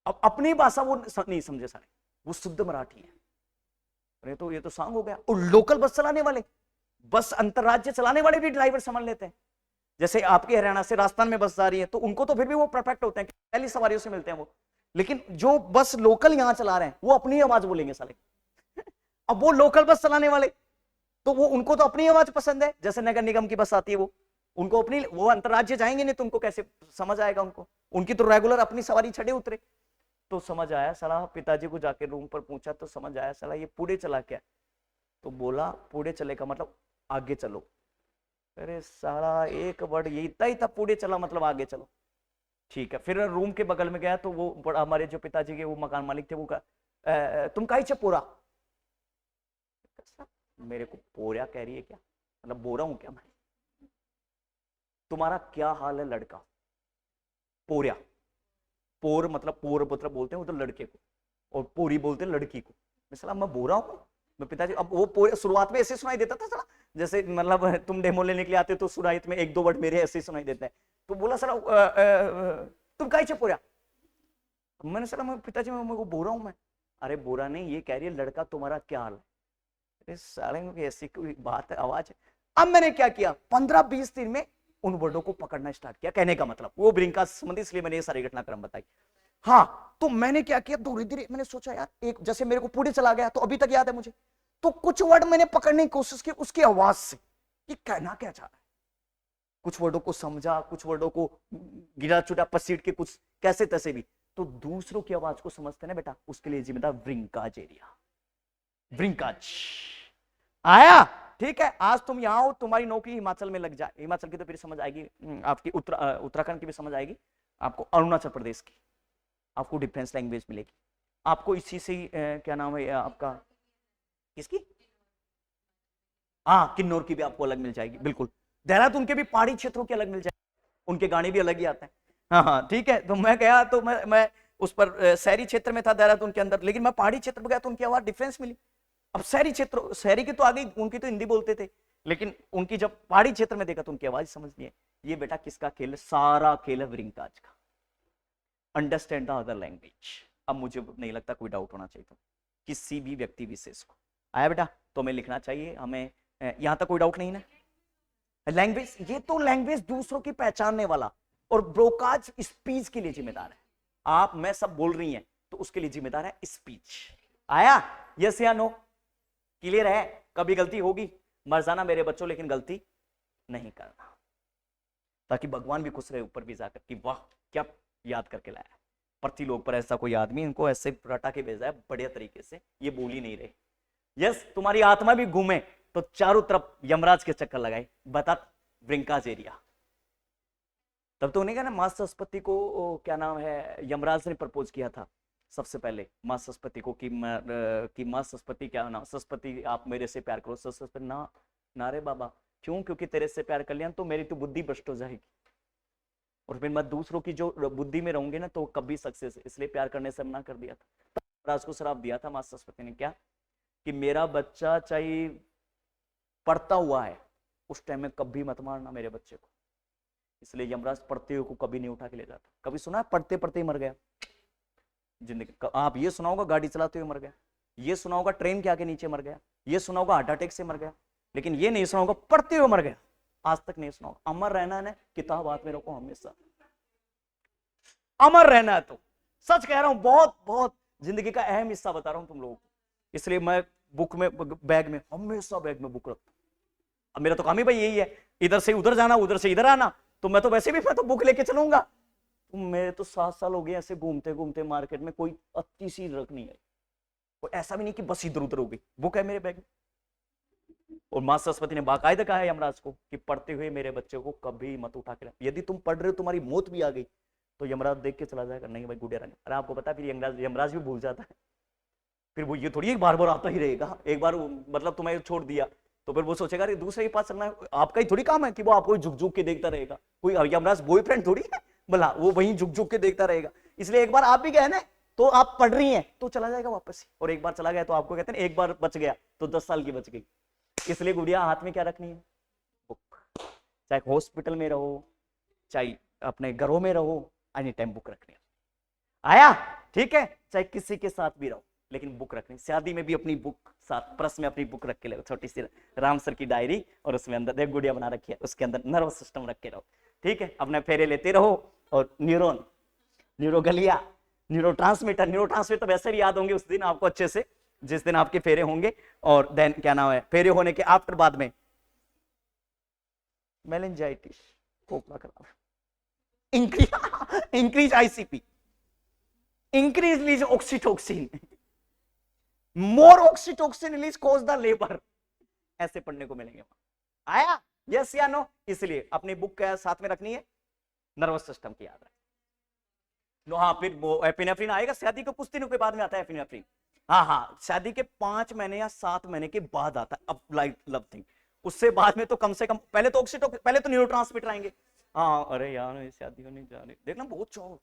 S1: अब अपनी भाषा वो नहीं समझे सारे, वो शुद्ध मराठी है। अरे तो ये तो सांग हो गया। और लोकल बस चलाने वाले, बस अंतरराज्य चलाने वाले भी ड्राइवर समझ लेते हैं। जैसे आपके हरियाणा से राजस्थान में बस जा रही है, तो उनको तो फिर भी वो परफेक्ट होते हैं, पहली सवारियों से मिलते हैं वो। लेकिन जो बस लोकल यहां चला रहे हैं वो अपनी आवाज बोलेंगे साले। अब वो लोकल बस चलाने वाले, तो वो उनको तो अपनी आवाज पसंद है, जैसे नगर निगम की बस आती है वो, उनको अपनी, वो अंतरराज्य जाएंगे नहीं तो उनको कैसे समझ आएगा उनको, उनकी तो रेगुलर अपनी सवारी छड़े उतरे। तो समझ आया साला, पिताजी को जाके रूम पर पूछा तो समझ आया साला ये पूरे चला क्या। तो बोला पूरे चले का मतलब आगे चलो। अरे साला एक वर्ड ये इतना ही था, पूरे चला मतलब आगे चलो। ठीक है, फिर रूम के बगल में गया तो वो हमारे जो पिताजी के वो मकान मालिक थे, वो कहा तुम काई चे पोरा। मेरे को पोरा कह रही है क्या, मतलब बोरा हूं क्या मैं, तुम्हारा क्या हाल है लड़का। पोर्या, पोर मतलब बोलते हैं उधर लड़के को, और पोरी बोलते हैं लड़की को। मैं बोल रहा हूं मैं पिताजी। अब वो पोर शुरुआत में ऐसे सुनाई देता था सला, जैसे मतलब तुम डेमो लेने के लिए आते तो शुरुआत में एक दो वर्ड मेरे ऐसे सुनाई देते हैं, तो बोला सला तुम काहे पोर्या। मैंने सला मैं पिताजी मैं को बोल रहा हूं मैं। अरे बोरा नहीं, ये कह रही है लड़का तुम्हारा क्या हाल है। अरे साले में ऐसी कोई बात है, आवाज है। अब मैंने क्या किया, 15-20 दिन में उन वर्डों को पकड़ना स्टार्ट किया। कहने का मतलब वो ब्रिंका से संबंधित, इसलिए मैंने ये सारी घटनाक्रम बताई। हाँ, तो मैंने क्या किया, धीरे धीरे मैंने सोचा यार एक जैसे मेरे को पूरी चला गया तो अभी तक याद है मुझे, तो कुछ वर्ड मैंने पकड़ने की कोशिश की उसकी आवाज से, कि कहना क्या चाह रहा है। कुछ वर्डों को समझा, कुछ वर्डों को गिरा चुटा पसीट के, कुछ कैसे तैसे भी। तो दूसरों की आवाज को समझते ना बेटा, उसके लिए जिम्मेदार ब्रिंकाज एरिया। ब्रिंकाज आया, ठीक है। आज तुम यहां हो, तुम्हारी नौकरी हिमाचल में लग जाए, हिमाचल की तो फिर समझ आएगी आपकी, उत्तराखंड की भी समझ आएगी आपको, अरुणाचल प्रदेश की आपको डिफेंस लैंग्वेज मिलेगी आपको। इसी से क्या नाम है आपका, किसकी, हाँ किन्नौर की भी आपको अलग मिल जाएगी, बिल्कुल। देहरादून के भी पहाड़ी क्षेत्रों की अलग मिल जाएगी, उनके गाने भी अलग ही आते हैं। हाँ हाँ ठीक है। तो मैं गया तो मैं उस पर शहरी क्षेत्र में था देहरादून के अंदर, लेकिन मैं पहाड़ी क्षेत्र में गया तो उनकी आवाज डिफरेंस मिली। अब शहरी क्षेत्र, शहरी की तो आ गई, उनकी तो हिंदी बोलते थे, लेकिन उनकी जब पहाड़ी क्षेत्र में देखा तो उनकी आवाज समझ नहीं है। ये बेटा किसका खेल है, सारा खेल है ब्रिंकाज का। Understand the other language. अब मुझे नहीं लगता कोई डाउट होना चाहिए था किसी भी व्यक्ति विशेष को। आया बेटा, तो हमें लिखना चाहिए, हमें यहां तक कोई डाउट नहीं ना। लैंग्वेज, ये तो लैंग्वेज दूसरों की पहचानने वाला, और ब्रोकाज स्पीच के लिए जिम्मेदार है। आप मैं सब बोल रही हैं तो उसके लिए जिम्मेदार है स्पीच। आया, यस या नो, क्लियर है। कभी गलती होगी मर जाना मेरे बच्चों, लेकिन गलती नहीं करना, ताकि भगवान भी खुश रहे ऊपर भी जाकर कि वाह क्या याद करके लाया। पृथ्वीलोक पर ऐसा कोई आदमी इनको ऐसे रटा के भेजा है बढ़िया तरीके से, ये बोल ही नहीं रहे। यस, तुम्हारी आत्मा भी घूमे तो चारों तरफ यमराज के चक्कर लगाए, बता ब्रिंकाज एरिया। तब तो उन्हें क्या ना, मां सरस्वती को क्या नाम है यमराज ने प्रपोज किया था सबसे पहले मां सरस्वती को, कि मां सरस्वती क्या ना, सरस्वती आप मेरे से प्यार करो। सरस्वती ना, ना रे बाबा, क्यों, क्योंकि तेरे से प्यार कर लिया तो मेरी तो बुद्धि भ्रष्ट हो जाएगी, और फिर मैं दूसरों की जो बुद्धि में रहूंगी ना तो कभी सक्सेस, इसलिए प्यार करने से मना कर दिया था। यमराज को श्राप दिया था मां सरस्वती ने, क्या कि मेरा बच्चा चाहे पढ़ता हुआ है उस टाइम में कभी मत मारना मेरे बच्चे को। इसलिए यमराज पढ़ते हुए को कभी नहीं उठा के ले जाता। कभी सुना पढ़ते पढ़ते ही मर गया जिंदगी, आप ये सुना होगा गाड़ी चलाते हुए मर गया, ये सुना होगा ट्रेन के आगे नीचे मर गया, ये सुना होगा हार्ट अटैक से मर गया, लेकिन ये नहीं सुना होगा पढ़ते हुए मर गया। आज तक नहीं सुना होगा। अमर रहना है, किताब हाथ में रखो हमेशा, अमर रहना है। तो सच कह रहा हूं, बहुत बहुत जिंदगी का अहम हिस्सा बता रहा हूं तुम लोगों को, इसलिए मैं बुक में, बैग में, हमेशा बैग में बुक रखता हूं। अब मेरा तो काम ही भाई यही है, इधर से उधर जाना, उधर से इधर आना, तो मैं तो वैसे भी मैं तो बुक लेके चलूंगा। तो मेरे तो 7 साल हो गए ऐसे घूमते घूमते मार्केट में, कोई अच्छी सी रख नहीं है, कोई ऐसा भी नहीं कि बस इधर उधर हो गई, बुक है मेरे बैग में। और मां सरस्वती ने बाकायदा कहा है यमराज को कि पढ़ते हुए मेरे बच्चे को कभी मत उठा के, यदि तुम पढ़ रहे हो तुम्हारी मौत भी आ गई तो यमराज देख के चला जाएगा, नहीं भाई गुडिया रानी। अरे आपको पता है फिर यमराज भी भूल जाता है, फिर वो ये थोड़ी एक बार बार आता ही रहेगा। एक बार मतलब तुम्हें छोड़ दिया तो फिर वो सोचेगा अरे दूसरे के पास चलना है, आपका ही थोड़ी काम है कि वो आपको झुक झुक के देखता रहेगा। कोई यमराज बॉयफ्रेंड थोड़ी है भला, वो वहीं झुक झुक के देखता रहेगा। इसलिए एक बार आप भी गए ना, तो आप पढ़ रही हैं तो चला जाएगा वापस, और एक बार चला गया तो आपको कहते हैं एक बार बच गया तो 10 साल की बच गई। इसलिए गुड़िया हाथ में क्या रखनी है, बुक। चाहे हॉस्पिटल में रहो, चाहे अपने घरों में रहो, एनी टाइम बुक रखनी है। आया, ठीक है। चाहे किसी के साथ भी रहो, लेकिन बुक रखनी। शादी में भी अपनी बुक साथ, पर्स में अपनी बुक रख के ले, छोटी सी राम सर की डायरी, और उसमें अंदर देख गुड़िया बना रखी है, उसके अंदर नर्वस सिस्टम रख के रहो, ठीक है। अपने फेरे लेते रहो, और न्यूरॉन, न्यूरोगलिया, न्यूरोट्रांसमीटर वैसे भी याद होंगे उस दिन आपको अच्छे से, जिस दिन आपके फेरे होंगे। और देन क्या नाम है, फेरे होने के आफ्टर बाद में मेनिंजाइटिस, खोखला खराब, increase ICP, increase release oxytocin, more oxytocin release cause the labour, ऐसे पढ़ने को मिलेंगे। आया, यस या नो। इसलिए अपनी बुक के साथ में रखनी है, नर्वस सिस्टम की याद है। हाँ, फिर वो एपिनेफ्रिन आएगा शादी के कुछ दिनों के बाद में आता है एपिनेफ्रिन। हाँ, शादी के 5 महीने या 7 महीने के बाद आता है अब लाइक लव थिंग। उससे बाद में तो कम से कम पहले तो न्यूरोट्रांसमीटर आएंगे, हाँ अरे यार ये शादी होने जा रही, देखना बहुत शौक।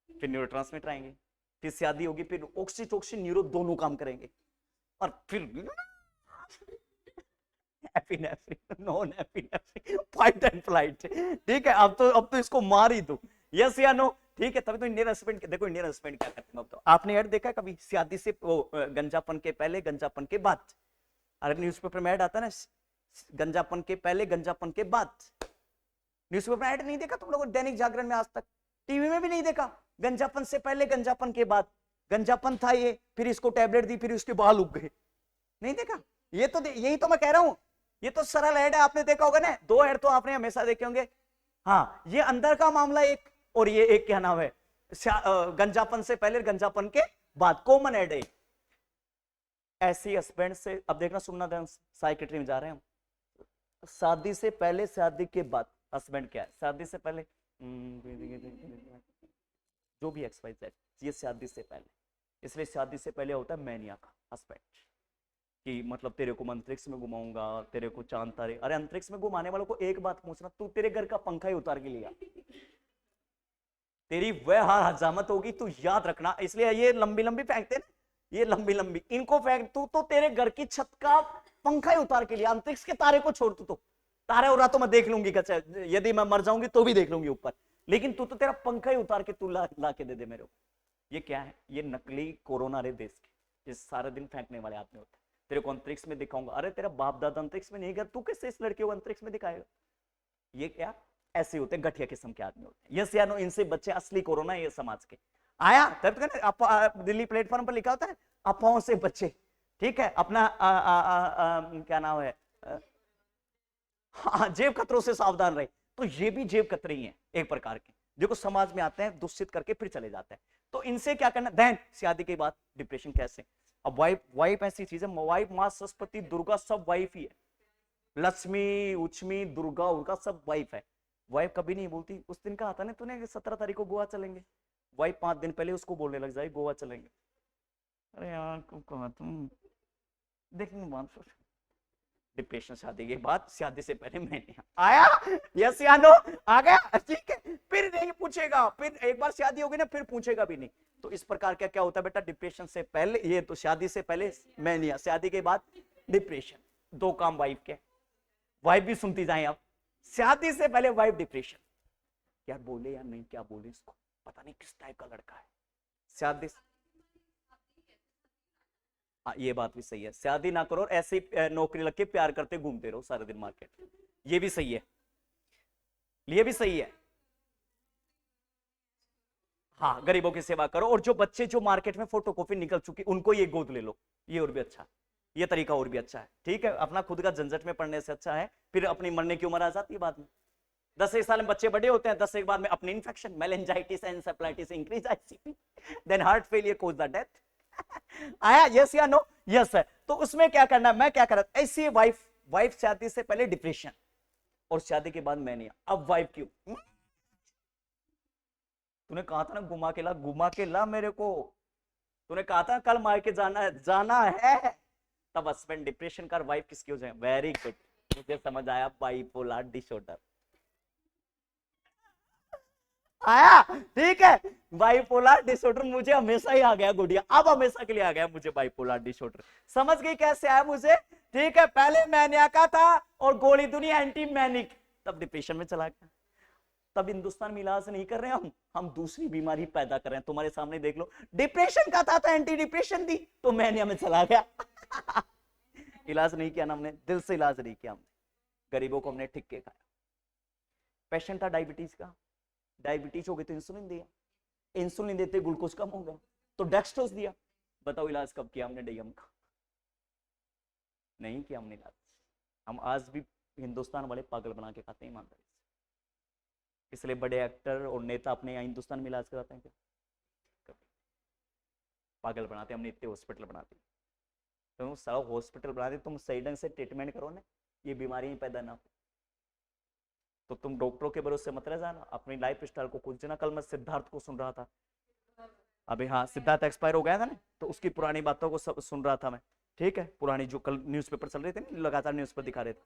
S1: फिर न्यूरो ट्रांसमीटर आएंगे, फिर शादी होगी, फिर ऑक्सीटोसिन न्यूरो दोनों काम करेंगे, और फिर epinephrine, non epinephrine, fight and flight. ठीक है, अब तो इसको मार ही दो, यस या नो। ठीक है, तभी तो इंडियन हस्बैंड, देखो इंडियन हस्बैंड क्या करते हैं। अब तो आपने ऐड देखा कभी शादी से गंजापन के पहले गंजापन के बाद? अरे न्यूज़पेपर में ऐड आता ना, गंजापन के पहले गंजापन के बाद। न्यूज़पेपर में ऐड नहीं देखा तुम लोगों, दैनिक जागरण में आज तक, टीवी में भी नहीं देखा? गंजापन से पहले गंजापन के बाद, गंजापन था ये, फिर इसको टैबलेट दी, फिर उसके बाल उग गए, नहीं देखा? ये तो यही तो मैं कह रहा हूं, ये तो सरल ऐड है, आपने देखा होगा ना, दो ऐड तो आपने हमेशा देखे होंगे। हाँ, ये अंदर का मामला एक, और ये एक क्या नाम है, गंजापन से पहले गंजापन के बाद, कॉमन ऐड है। ऐसी हस्बैंड से, अब देखना सुनना ध्यान, साइकेट्री में जा रहे हैं हम। शादी से पहले शादी के बाद हस्बैंड क्या है? शादी से पहले जो भी एक्स वाई जेड, ये शादी से पहले, इसलिए शादी से पहले होता है मैनिया का हस्बैंड, कि मतलब तेरे को अंतरिक्ष में घुमाऊंगा, तेरे को चांद तारे। अरे अंतरिक्ष में घुमाने वालों को एक बात पूछना, तू तेरे घर का पंखा ही उतार के लिया, तेरी वह हजामत होगी, तू याद रखना। इसलिए ये लंबी लंबी फेंकते ना, ये लंबी लंबी इनको फेंक, तू तो तेरे घर की छत का पंखा ही उतार के लिया, अंतरिक्ष के तारे को छोड़। तू तो तारे और रातों मैं देख लूंगी, यदि मैं मर जाऊंगी तो भी देख लूंगी ऊपर, लेकिन तू तो तेरा पंखा ही उतार के तू ला के दे मेरे को। ये क्या है? ये नकली कोरोना रे देश के, ये सारे दिन फेंकने वाले आदमी होते हैं। तेरे को अंतरिक्ष में दिखाऊंगा, अरे तेरा बाप दादा अंतरिक्ष में नहीं गया, तू कैसे इस लड़के को अंतरिक्ष में दिखाएगा? ये क्या ऐसे होते हैं, घटिया किस्म के आदमी होते हैं। यस या नो, इनसे बच्चे असली कोरोना है ये समाज के। आया तब तक दिल्ली प्लेटफॉर्म पर लिखा होता है, अफवाहों से बच्चे। ठीक है, अपना क्या नाम है, हाँ, जेब खतरों से सावधान रहे। तो ये भी जेब कतरे ही हैं एक प्रकार के, देखो समाज में आते हैं, दूषित करके फिर चले जाते हैं। तो इनसे क्या करना? देन शादी के बाद डिप्रेशन कैसे? अब वाइफ ऐसी चीज है, वाइफ माँ सरस्वती दुर्गा सब वाइफ ही है, लक्ष्मी उच्मी दुर्गा उर्गा सब वाइफ है। वाइफ कभी नहीं बोलती, उस दिन का आता ना तूने 17 तारीख को गोवा चलेंगे, वाइफ 5 दिन पहले उसको बोलने लग जाए गोवा चलेंगे। अरे यार तुम देखेंगे बात, डिप्रेशन शादी के बाद, शादी से पहले मैंने आया, यस या नो, आ गया, ठीक है। फिर नहीं पूछेगा, फिर एक बार शादी होगी ना फिर पूछेगा भी नहीं। तो इस प्रकार क्या क्या होता है बेटा, डिप्रेशन से पहले ये तो शादी से पहले मैनिया, शादी के बाद डिप्रेशन। दो काम वाइफ के, वाइफ भी सुनती जाए आप, शादी से पहले वाइफ डिप्रेशन। यार बोले या नहीं, क्या बोले इसको, पता नहीं किस टाइप का लड़का है। शादी, ये बात भी सही है, शादी ना करो और ऐसे नौकरी लग के प्यार करते घूमते रहो सारे दिन मार्केट, ये भी सही है, ये भी सही है। हाँ, गरीबों की सेवा करो, और जो बच्चे जो मार्केट में फोटोकॉपी निकल चुकी उनको ये गोद ले लो, ये और भी अच्छा, ये तरीका और भी अच्छा है। ठीक है, अपना खुद का झंझट में पड़ने से अच्छा है, फिर अपनी मरने की उम्र आ जाती है बाद में। 10 साल में बच्चे बड़े होते हैं, 10 के बाद में अपनी infection, meningitis encephalitis increase ICP, then heart failure cause the death. आया यस या नो? यस है। तो उसमें क्या करना है, मैं क्या कर रहा था, ऐसी वाइफ शादी से पहले डिप्रेशन और शादी के बाद मैनिया। अब वाइफ क्यों? तूने कहा था ना घुमा के ला मेरे को, तूने कहा था कल मायके जाना है, तब हस्बैंड डिप्रेशन का, वाइफ किसकी हो जाए? वेरी गुड, मुझे समझ आया, बाइपोलर डिसऑर्डर आया। ठीक है, बाइपोलर डिसऑर्डर मुझे हमेशा ही आ गया गुड़िया, अब हमेशा के लिए आ गया मुझे बाइपोलर डिसऑर्डर। समझ गई कैसे आया मुझे? ठीक है, पहले मैनिया का था और गोली दुनिया एंटी मैनिक, तब डिप्रेशन में चला गया। तब हिंदुस्तान में इलाज नहीं कर रहे हम दूसरी बीमारी पैदा कर रहे हैं। तुम्हारे सामने देख लो, डिप्रेशन का था तो एंटी डिप्रेशन दी, तो मैनिया में चला गया। इलाज नहीं किया ना हमने, दिल से इलाज नहीं किया हमने, गरीबों को हमने ठिक्के खाया। पेशेंट था डायबिटीज का, डायबिटीज हो गई तो इंसुलिन दिया, इंसुलिन देते ग्लूकोज कम हो गया तो डेक्सट्रोज दिया। बताओ इलाज कब किया हमने? डीएम का नहीं किया हमने इलाज। हम आज भी हिंदुस्तान वाले पागल बना के खाते हैं ईमानदारी से, इसलिए बड़े एक्टर और नेता अपने यहाँ हिंदुस्तान में इलाज कराते हैं क्या? कभी पागल बनाते हैं, हमने इतने हॉस्पिटल बनाते हैं, तुम सारा हॉस्पिटल बनाते, तुम सही ढंग से ट्रीटमेंट करो ना, ये बीमारी ही पैदा ना हो। तो तुम डॉक्टरों के भरोसे मत रह जाना, अपनी लाइफ स्टाइल को कुछ देना। कल मैं सिद्धार्थ को सुन रहा था, अभी हाँ सिद्धार्थ एक्सपायर हो गया था ना, तो उसकी पुरानी बातों को सुन रहा था मैं। ठीक है, पुरानी जो कल न्यूज़पेपर चल रहे थे ना, लगातार न्यूज़ पर दिखा रहे थे,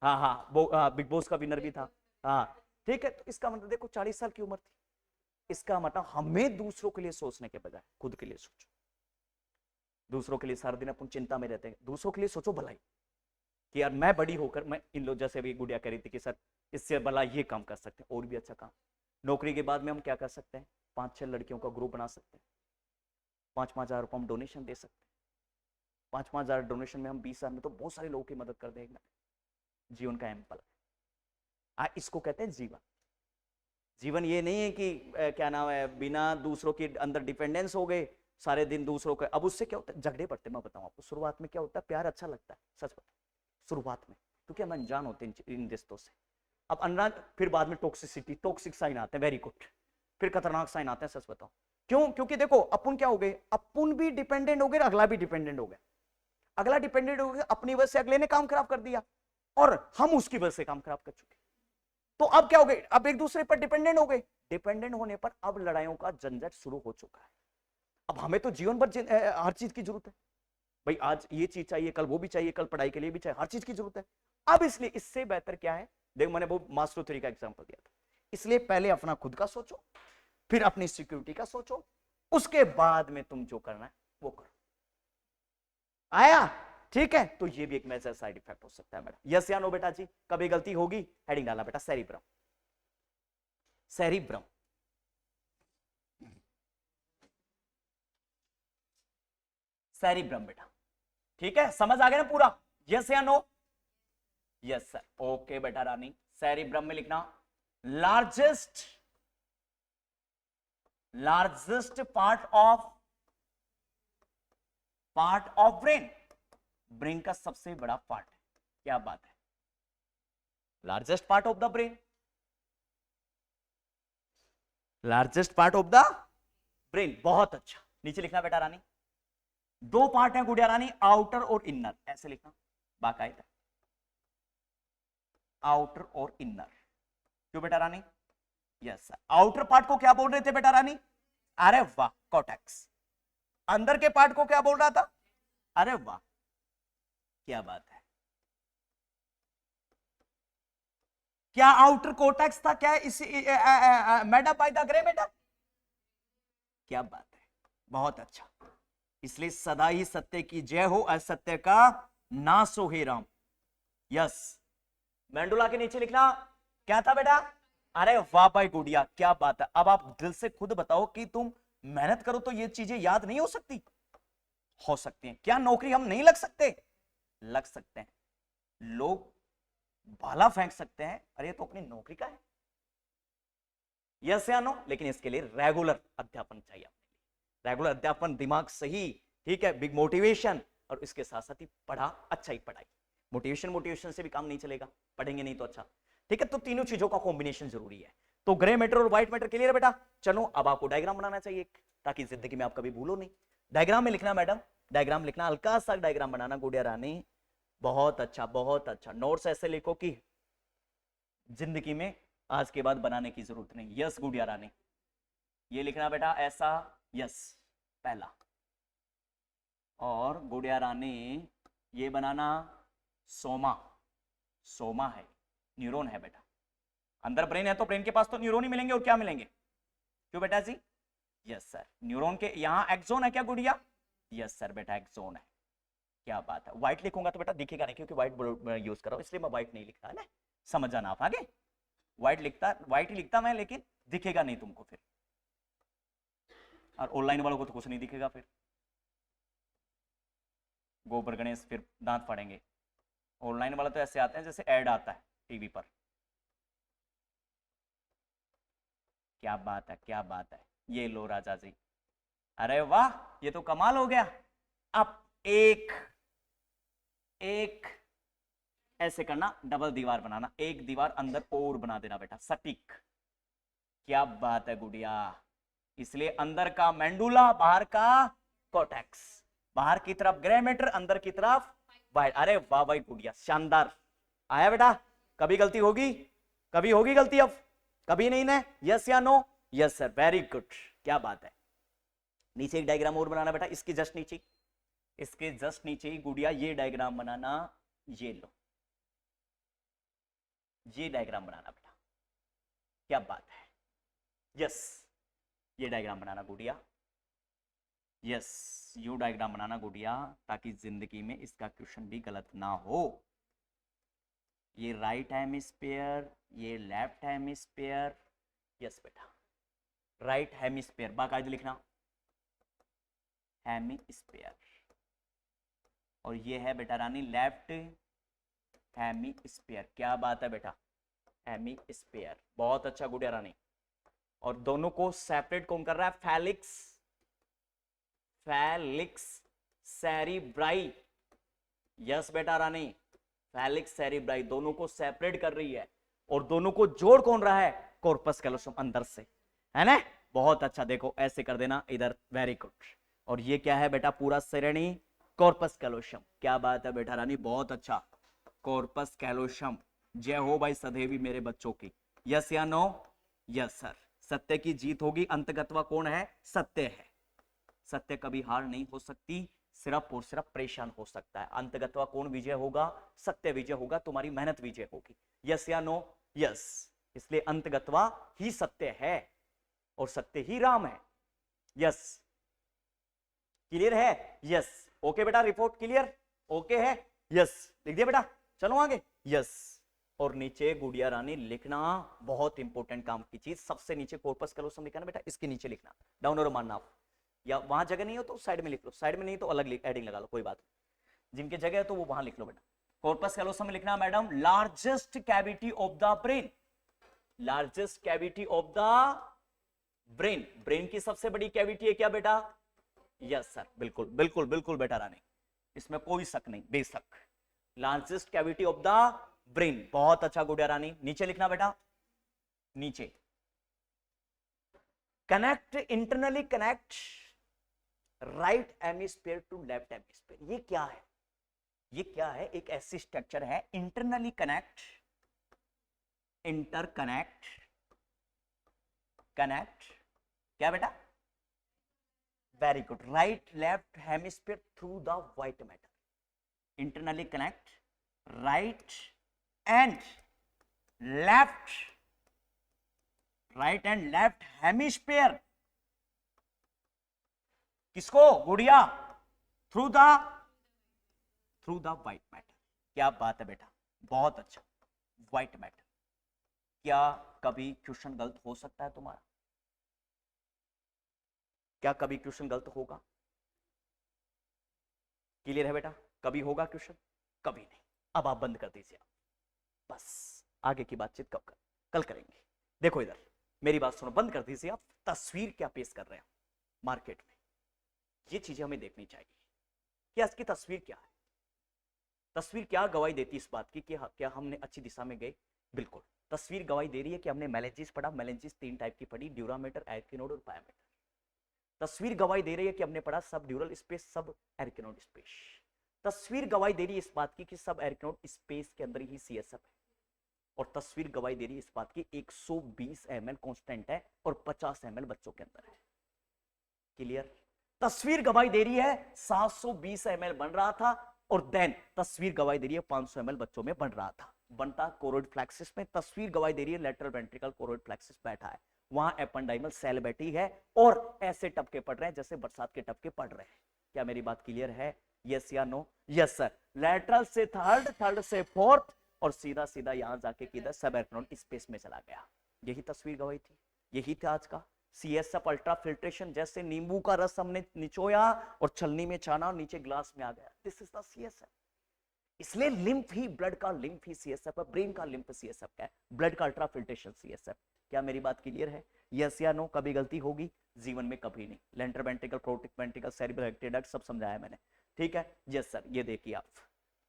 S1: हाँ हाँ, बिग बॉस का विनर भी था। हाँ ठीक है, तो इसका मतलब देखो 40 साल की उम्र थी। इसका मतलब हमें दूसरों के लिए सोचने के बजाय खुद के लिए सोचो। दूसरों के लिए सारा दिन अपन चिंता में रहते हैं, दूसरों के लिए सोचो भलाई, कि यार मैं बड़ी होकर मैं इन लोग जैसे भी गुड़िया कह रही थी कि सर इससे भला ये काम कर सकते हैं, और भी अच्छा काम। नौकरी के बाद में हम क्या कर सकते हैं, 5-6 लड़कियों का ग्रुप बना सकते हैं, 5-5 हजार रुपये हम डोनेशन दे सकते हैं। 5-5 हजार डोनेशन में हम 20 साल में तो बहुत सारे लोगों की मदद कर देंगे। जीवन का एम्पल इसको कहते हैं जीवन। जीवन ये नहीं है कि क्या नाम है, बिना दूसरों के अंदर डिपेंडेंस हो गए सारे दिन दूसरों के। अब उससे क्या होता है, झगड़े पड़ते हैं। मैं बताऊं आपको, शुरुआत में क्या होता है, प्यार अच्छा लगता है, सच बताऊं शुरुआत में तो क्या हम अनजान होते हैं इन रिश्तों से। अब अनजान, फिर बाद में टॉक्सिसिटी, टॉक्सिक साइन आते हैं, वेरी गुड, फिर खतरनाक साइन आते हैं। सच बताओ क्यों, क्योंकि देखो अपन क्या हो गए, अपन भी डिपेंडेंट हो गए, अगला भी डिपेंडेंट हो गया। अगला डिपेंडेंट हो गया, अपनी वजह से अगले ने काम खराब कर दिया, और हम उसकी वजह से काम खराब कर चुके। तो अब क्या हो गए, अब एक दूसरे पर डिपेंडेंट हो गए। डिपेंडेंट होने पर अब लड़ाइयों का झंझट शुरू हो चुका है। अब हमें तो जीवन भर हर चीज की जरूरत है भाई, आज ये चीज चाहिए, कल वो भी चाहिए, कल पढ़ाई के लिए भी चाहिए, हर चीज की जरूरत है। अब इसलिए इससे बेहतर क्या है, देखो मैंने वो मास्टर थ्री का एग्जांपल दिया था, इसलिए पहले अपना खुद का सोचो, फिर अपनी सिक्योरिटी का सोचो, उसके बाद में तुम जो करना है वो करो। आया, ठीक है। तो ये भी एक मेजर साइड इफेक्ट हो सकता है मैडम। यस या नो बेटा जी, कभी गलती होगी, हेडिंग डाला बेटा सेरिब्रम। सेरिब्रम, सेरिब्रम बेटा, ठीक है, समझ आ गया ना पूरा, यस या नो? यस सर, ओके बेटा रानी। सेरिब्रम में लिखना largest part of brain, brain का सबसे बड़ा पार्ट है। क्या बात है, largest part of the brain, largest part of the brain, बहुत अच्छा। नीचे लिखना बेटा रानी, दो पार्ट है गुड़िया रानी, आउटर और इनर, ऐसे लिखना बाकायदा, आउटर और इनर। क्यों बेटा रानी? Yes sir. आउटर पार्ट को क्या बोल रहे थे बेटा रानी? अरे वाह, कॉर्टेक्स। अंदर के पार्ट को क्या बोल रहा था? अरे वाह, क्या बात है, क्या आउटर कोर्टेक्स था क्या इस madam bye the grey madam? क्या बात है, बहुत अच्छा। इसलिए सदा ही सत्य की जय हो, असत्य का नाश हो हे राम। यस, मेंडुला के नीचे लिखना क्या था बेटा? अरे वाह भाई गुड़िया, क्या बात है। अब आप दिल से खुद बताओ कि तुम मेहनत करो तो ये चीजें याद नहीं हो सकती? हो सकती हैं। क्या नौकरी हम नहीं लग सकते? लग सकते हैं। लोग भाला फेंक सकते हैं, अरे तो अपनी नौकरी का है, यस या नो? लेकिन इसके लिए रेगुलर अध्यापन चाहिए। रेगुलर अध्यापन, दिमाग सही, ठीक है, बिग मोटिवेशन, और इसके साथ साथ ही पढ़ा, अच्छा ही पढ़ाई। मोटिवेशन से भी काम नहीं चलेगा, पढ़ेंगे नहीं तो अच्छा, ठीक है। तो तीनों चीजों का कॉम्बिनेशन जरूरी है। तो ग्रे मैटर और व्हाइट मैटर क्लियर है बेटा? चलो अब आपको डायग्राम बनाना चाहिए, ताकि जिंदगी में आप कभी भूलो नहीं। डायग्राम में लिखना मैडम, डायग्राम लिखना, हल्का सा डायग्राम बनाना गुड़िया रानी, बहुत अच्छा बहुत अच्छा। नोट्स ऐसे लिखो कि जिंदगी में आज के बाद बनाने की जरूरत नहीं। यस गुड़िया रानी, ये लिखना बेटा ऐसा, यस पहला। और गुड़िया रानी ये बनाना सोमा, सोमा है, न्यूरॉन है बेटा। अंदर ब्रेन है तो ब्रेन के पास तो न्यूरॉन ही मिलेंगे, और क्या मिलेंगे? क्यों बेटा जी? Yes sir. न्यूरॉन के यहां एक्सोन है क्या गुड़िया? यस सर बेटा, एक्सोन है। क्या बात है। व्हाइट लिखूंगा तो बेटा दिखेगा नहीं, क्योंकि व्हाइट यूज कर रहा हूं, इसलिए मैं व्हाइट नहीं लिखता है ना, समझ जाना आप आगे। व्हाइट ही लिखता मैं, लेकिन दिखेगा नहीं तुमको फिर, और ऑनलाइन वालों को तो कुछ नहीं दिखेगा फिर। गोबर गणेश फिर दांत फाड़ेंगे। ऑनलाइन वाला तो ऐसे आते हैं जैसे ऐड आता है टीवी पर। क्या बात है, क्या बात है। ये लो राजा जी, अरे वाह, ये तो कमाल हो गया। अब एक ऐसे करना, डबल दीवार बनाना, एक दीवार अंदर और बना देना बेटा, सटीक। क्या बात है गुड़िया। इसलिए अंदर का मेंडुला, बाहर का कोटेक्स, बाहर की तरफ ग्रे मैटर, अंदर की तरफ व्हाइट। अरे वाह भाई गुड़िया, शानदार आया बेटा। कभी गलती होगी? कभी होगी गलती? अब कभी नहीं ना? यस या no? Yes sir, very good, क्या बात है। नीचे एक डायग्राम और बनाना बेटा, इसके जस्ट नीचे, इसके जस्ट नीचे ही गुड़िया ये डायग्राम बनाना, ये लो। ये डायग्राम बनाना बेटा, क्या बात है, यस ये डायग्राम बनाना गुड़िया, यस यू डायग्राम बनाना गुड़िया, ताकि जिंदगी में इसका क्वेश्चन भी गलत ना हो। ये राइट हेमिस्फीयर, ये लेफ्ट हेमिस्फीयर, यस बेटा राइट हेमिस्फीयर, बाकायदे लिखना हेमिस्फीयर, और ये है बेटा रानी लेफ्ट हेमिस्फीयर, क्या बात है बेटा हेमिस्फीयर, बहुत अच्छा गुड़िया रानी। और दोनों को सेपरेट कौन कर रहा है, फैलिक्स, फैलिक्स सेरिब्राई, यस बेटा रानी फैलिक्स सेरिब्राई, दोनों को सेपरेट कर रही है, और दोनों को जोड़ कौन रहा है, कॉर्पस कैलोसम अंदर से, है ना, बहुत अच्छा, देखो ऐसे कर देना इधर, वेरी गुड। और ये क्या है बेटा, पूरा श्रेणी कॉर्पस कैलोसम, क्या बात है बेटा रानी, बहुत अच्छा, कॉर्पस कैलोसम, जय हो भाई सदैवी मेरे बच्चों की, यस या नो, यस सर, सत्य की जीत होगी, अंतगतवा कौन है, सत्य है, सत्य कभी हार नहीं हो सकती, सिर्फ और सिर्फ परेशान हो सकता है, अंतगतवा कौन विजय होगा, सत्य विजय होगा, तुम्हारी मेहनत विजय होगी, यस या नो, यस, इसलिए अंतगतवा ही सत्य है और सत्य ही राम है, यस क्लियर है, यस ओके बेटा, रिपोर्ट क्लियर ओके है, यस लिख दिया बेटा, चलो आगे, यस। और नीचे गुड़िया रानी लिखना, बहुत इंपॉर्टेंट काम की चीज, सबसे नीचे कॉर्पस कैलोसम लिखा ना बेटा, इसके नीचे लिखना, डाउन और मानना, या वहां जगह नहीं हो तो साइड में लिख लो, साइड में नहीं तो अलग एडिंग लगा लो, कोई बात नहीं, जिनकी जगह है तो वो वहां लिख लो बेटा, कॉर्पस कैलोसम में लिखना madam, largest cavity of the brain, largest cavity of the brain, brain की सबसे बड़ी कैविटी है क्या बेटा, यस सर, बिल्कुल बिल्कुल बिल्कुल बेटा रानी, इसमें कोई शक नहीं, बेशक, largest cavity of the brain, बहुत अच्छा गुड़िया रानी, नीचे लिखना बेटा, नीचे connect, internally connect right hemisphere to left hemisphere, ये क्या है, ये क्या है, एक ऐसी स्ट्रक्चर है, इंटरनली कनेक्ट, इंटरकनेक्ट, कनेक्ट, क्या बेटा, very good, right left hemisphere through the white matter, internally connect right and left, right and left hemisphere, किसको, गुड़िया, थ्रू द व्हाइट मैटर, क्या बात है बेटा, बहुत अच्छा, व्हाइट मैटर, क्या कभी क्वेश्चन गलत हो सकता है तुम्हारा, क्या कभी क्वेश्चन गलत होगा, क्लियर है बेटा, कभी होगा क्वेश्चन, कभी नहीं, अब आप बंद कर दीजिए, बस आगे की बातचीत कल करेंगे। देखो इधर मेरी बात सुनो, बंद कर दीजिए आप, तस्वीर क्या पेश कर रहे हैं मार्केट में, ये चीजें हमें देखनी चाहिए कि आज की तस्वीर क्या है, तस्वीर क्या गवाही देती इस बात की कि क्या हमने अच्छी दिशा में गए, बिल्कुल, तस्वीर गवाही दे रही है कि हमने मेलेंजिस पढ़ा, मेलेंजिस 3 टाइप की पढ़ी, ड्यूरामेटर, एर्किनोड और पायामेटर, तस्वीर गवाही दे रही है कि हमने पढ़ा सब ड्यूरल स्पेस, सब एर्किनोड स्पेस, तस्वीर गवाही दे रही है इस बात की कि सब एर्किनोड स्पेस के अंदर ही सीएसएफ है, और तस्वीर गवाही दे रही है इस बात की 120 ml कांस्टेंट है और 50 ml बच्चों के अंदर है, क्लियर, तस्वीर गवाही दे रही है 720 ml बन रहा था, और देन तस्वीर गवाही दे रही है 500 ml बच्चों में बन रहा था, बनता कोरोइड फ्लेक्सिस में, तस्वीर गवाही दे रही है लेटरल वेंट्रिकल कोरोइड फ्लेक्सिस बैठा है, वहां एपेंडाइमल सेल बैठी है, और ऐसे टपके पड़ रहे हैं जैसे बरसात के टपके पड़ रहे हैं, क्या मेरी बात क्लियर है, यस या नो, यस सर, लेटरल से थर्ड, थर्ड से फोर्थ, और सीधा सीधा यहां जाके किधर, सब एर्किनोड स्पेस में चला गया, यही तस्वीर गवाही थी, यही था आज का सीएसएफ अल्ट्रा फिल्ट्रेशन, जैसे नींबू का रस हमने निचोया और छलनी में छाना और नीचे ग्लास में आ गया, दिस इज द सीएसएफ, इसलिए लिम्फ ही, ब्लड का लिम्फ ही सीएसएफ है, ब्रेन का लिम्फ सीएसएफ है, ब्लड का अल्ट्रा फिल्ट्रेशन सीएसएफ, क्या मेरी बात क्लियर है, यस या नो, कभी गलती होगी जीवन में, कभी नहीं, लेंटर वेंट्रिकल, प्रोटिक वेंट्रिकल, सेरिब्रल एक्वेडक्ट सब समझाया मैंने, ठीक है, यस सर, ये देखिए आप,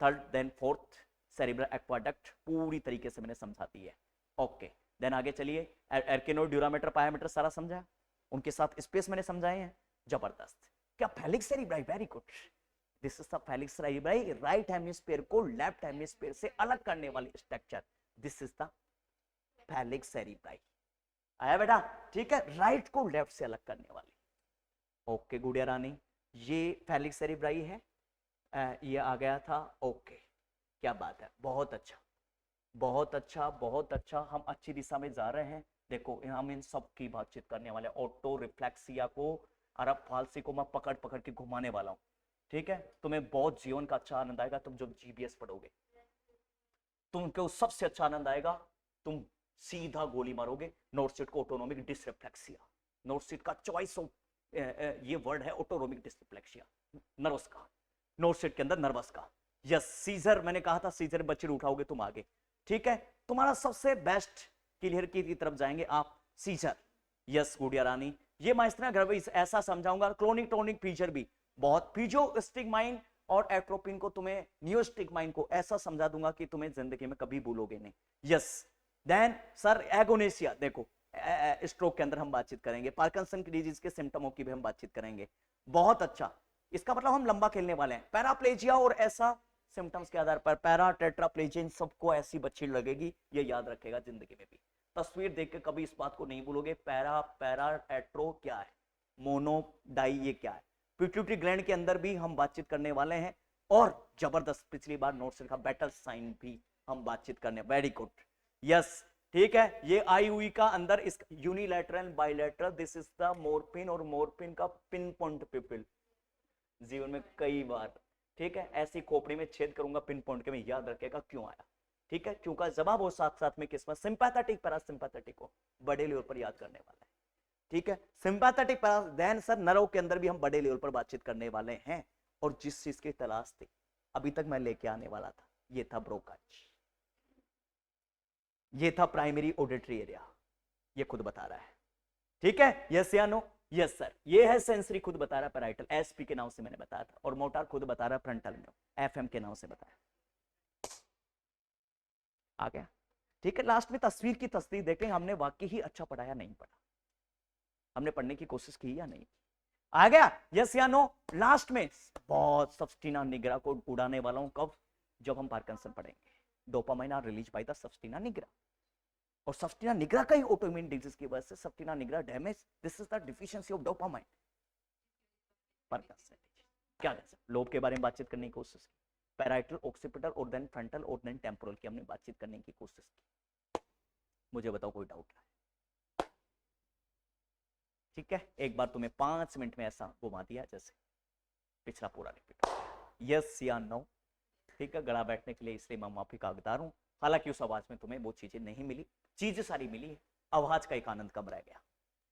S1: third then fourth cerebral aqueduct पूरी तरीके से मैंने समझा दी है, ओके, देन आगे चलिए, एर्किनोड, ड्यूरामीटर, पायामीटर सारा समझा, उनके साथ स्पेस मैंने समझाए हैं, जबरदस्त, क्या Felix cerebri, very good, this is the Felix cerebri, right hemisphere को लेफ्ट हेमिस्फीयर से अलग करने वाली structure, this is the Felix cerebri, आया बेटा, ठीक है, राइट को लेफ्ट से अलग करने वाली, ओके गुड़िया रानी, ये फेलिक्स सेरिब्राई है, ये आ गया था, ओके, क्या बात है, बहुत अच्छा, बहुत अच्छा, बहुत अच्छा, हम अच्छी दिशा में जा रहे हैं। देखो हम इन सब की बातचीत करने वाले हैं। ऑटो रिफ्लेक्सिया को, अरब फालसी को मैं पकड़ पकड़ के घुमाने वाला हूं। ठीक है, तुम्हें बहुत जीवन का अच्छा आनंद आएगा तुम जब जीबीएस पढ़ोगे। तुमको सबसे अच्छा आनंद आएगा, तुम सीधा गोली मारोगे नोर्सिट को, ऑटोनोमिक डिसरिफ्लेक्सिया। नोर्सिट का चॉइस ऑफ ये वर्ड है ऑटोनोमिक डिसरिफ्लेक्सिया, नर्वस का, नोर्सिट के अंदर नर्वस का। यस, सीजर, मैंने कहा था सीजर बच्चे उठाओगे तुम आगे। ठीक है, तुम्हारा सबसे बेस्ट क्लियर की तरफ जाएंगे आप, सीजर। यस गुड़िया रानी, ये मैं इस तरह ऐसा समझाऊंगा। क्लोनिक टोनिक फीचर भी बहुत, फिजियोस्टिग्माइन और एट्रोपिन को, तुम्हें नियोस्टिग्माइन को ऐसा समझा दूंगा कि तुम्हें जिंदगी में कभी भूलोगे नहीं। यस, देन सर एगोनेसिया, देखो स्ट्रोक के अंदर हम बातचीत करेंगे, पार्किंसन की डिजीज के सिम्टमों की भी हम बातचीत करेंगे। बहुत अच्छा, इसका मतलब हम लंबा खेलने वाले हैं। पैराप्लेजिया और ऐसा सिम्टम्स के आधार पर पैरा टेट्राप्लेजिया, इन सबको ऐसी बच्ची लगेगी, ये याद रखेगा जिंदगी में भी। तस्वीर देख के कभी इस बात को नहीं भूलोगे, पैरा पैरा एट्रो क्या है, मोनो डाई ये क्या है। पिट्यूटरी ग्लैंड के अंदर भी हम बातचीत करने वाले हैं। और जबरदस्त, पिछली बार नोट्स लिखा, बैटल साइन भी हम बातचीत करने, वेरी गुड। यस, ठीक है, ये आई हुई का अंदर इस unilateral bilateral, this is the morphine, और मोरफिन का पिन पॉइंट पीपल जीवन में कई बार, ठीक है, ऐसी खोपड़ी में छेद करूंगा पिन पॉइंट के, में याद रखेगा क्यों आया। ठीक है, क्योंकि जवाब वो साथ साथ में किसमें, सिंपैथेटिक पैरासिम्पैथेटिक को बड़े लेवल पर याद करने वाला है। ठीक है, सिंपैथेटिक देन सर नर्व के अंदर भी हम बड़े लेवल पर बातचीत करने वाले हैं। और जिस चीज की तलाश थी अभी तक मैं लेके आने वाला था, ये था ब्रोकाच, ये था प्राइमरी ऑडिटरी एरिया, ये खुद बता रहा है। ठीक है, यस या नो, यस सर, ये है सेंसरी, खुद बता रहा है पैराइटल, एसपी के नाम से मैंने बताया था, और मोटार खुद बता रहा है फ्रंटल में, एफएम के नाम से बताया। आ गया, ठीक है। लास्ट में तस्वीर की तस्वीर देखें, हमने वाकई ही अच्छा पढ़ाया नहीं पढ़ा, हमने पढ़ने की कोशिश की या नहीं। आ गया, यस या नो। लास्ट में बहुत सब्स्टिना निग्रा को उड़ाने वाला हूं, कब, जब हम पार्किंसन पढ़ेंगे। Dopamine are release by the substantia nigra, और सब्स्टिना निग्रा का ही ऑटोइम्यून डिजीज की वजह से substantia nigra damage, this is the deficiency of dopamine, Parkinson. क्या लोब के बारे में बातचीत करने की कोशिश की, पैराइटल, ऑक्सीपिटल और देन फ्रंटल और देन टेम्पोरल की हमने बातचीत करने की कोशिश की। मुझे बताओ कोई डाउट है? ठीक है, एक बार तुम्हें 5 मिनट में ऐसा घुमा दिया जैसे पिछला पूरा रिपीट हो, यस या नो। ठीक है, गड़ा बैठने के लिए इसलिए मैं माफी का हकदार हूं। हालांकि उस आवाज में तुम्हें वो चीजें नहीं मिली, चीजें सारी मिली है, आवाज का एक आनंद कम रह गया।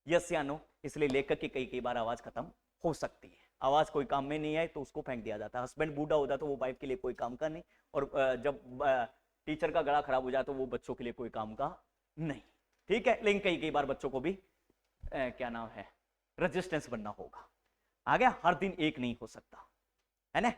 S1: यस या नो, इसलिए लेखक की कई बार आवाज खत्म हो सकती है। आवाज कोई काम में नहीं आए तो उसको फेंक दिया जाता है। हस्बैंड बूढ़ा होता तो वो वाइफ के लिए कोई काम का नहीं, और जब टीचर का गला खराब हो जाए तो वो बच्चों के लिए कोई काम का नहीं। ठीक है, लेकिन कई बार बच्चों को भी क्या नाम है, रेजिस्टेंस बनना होगा। आ गया, हर दिन एक नहीं हो सकता है ना।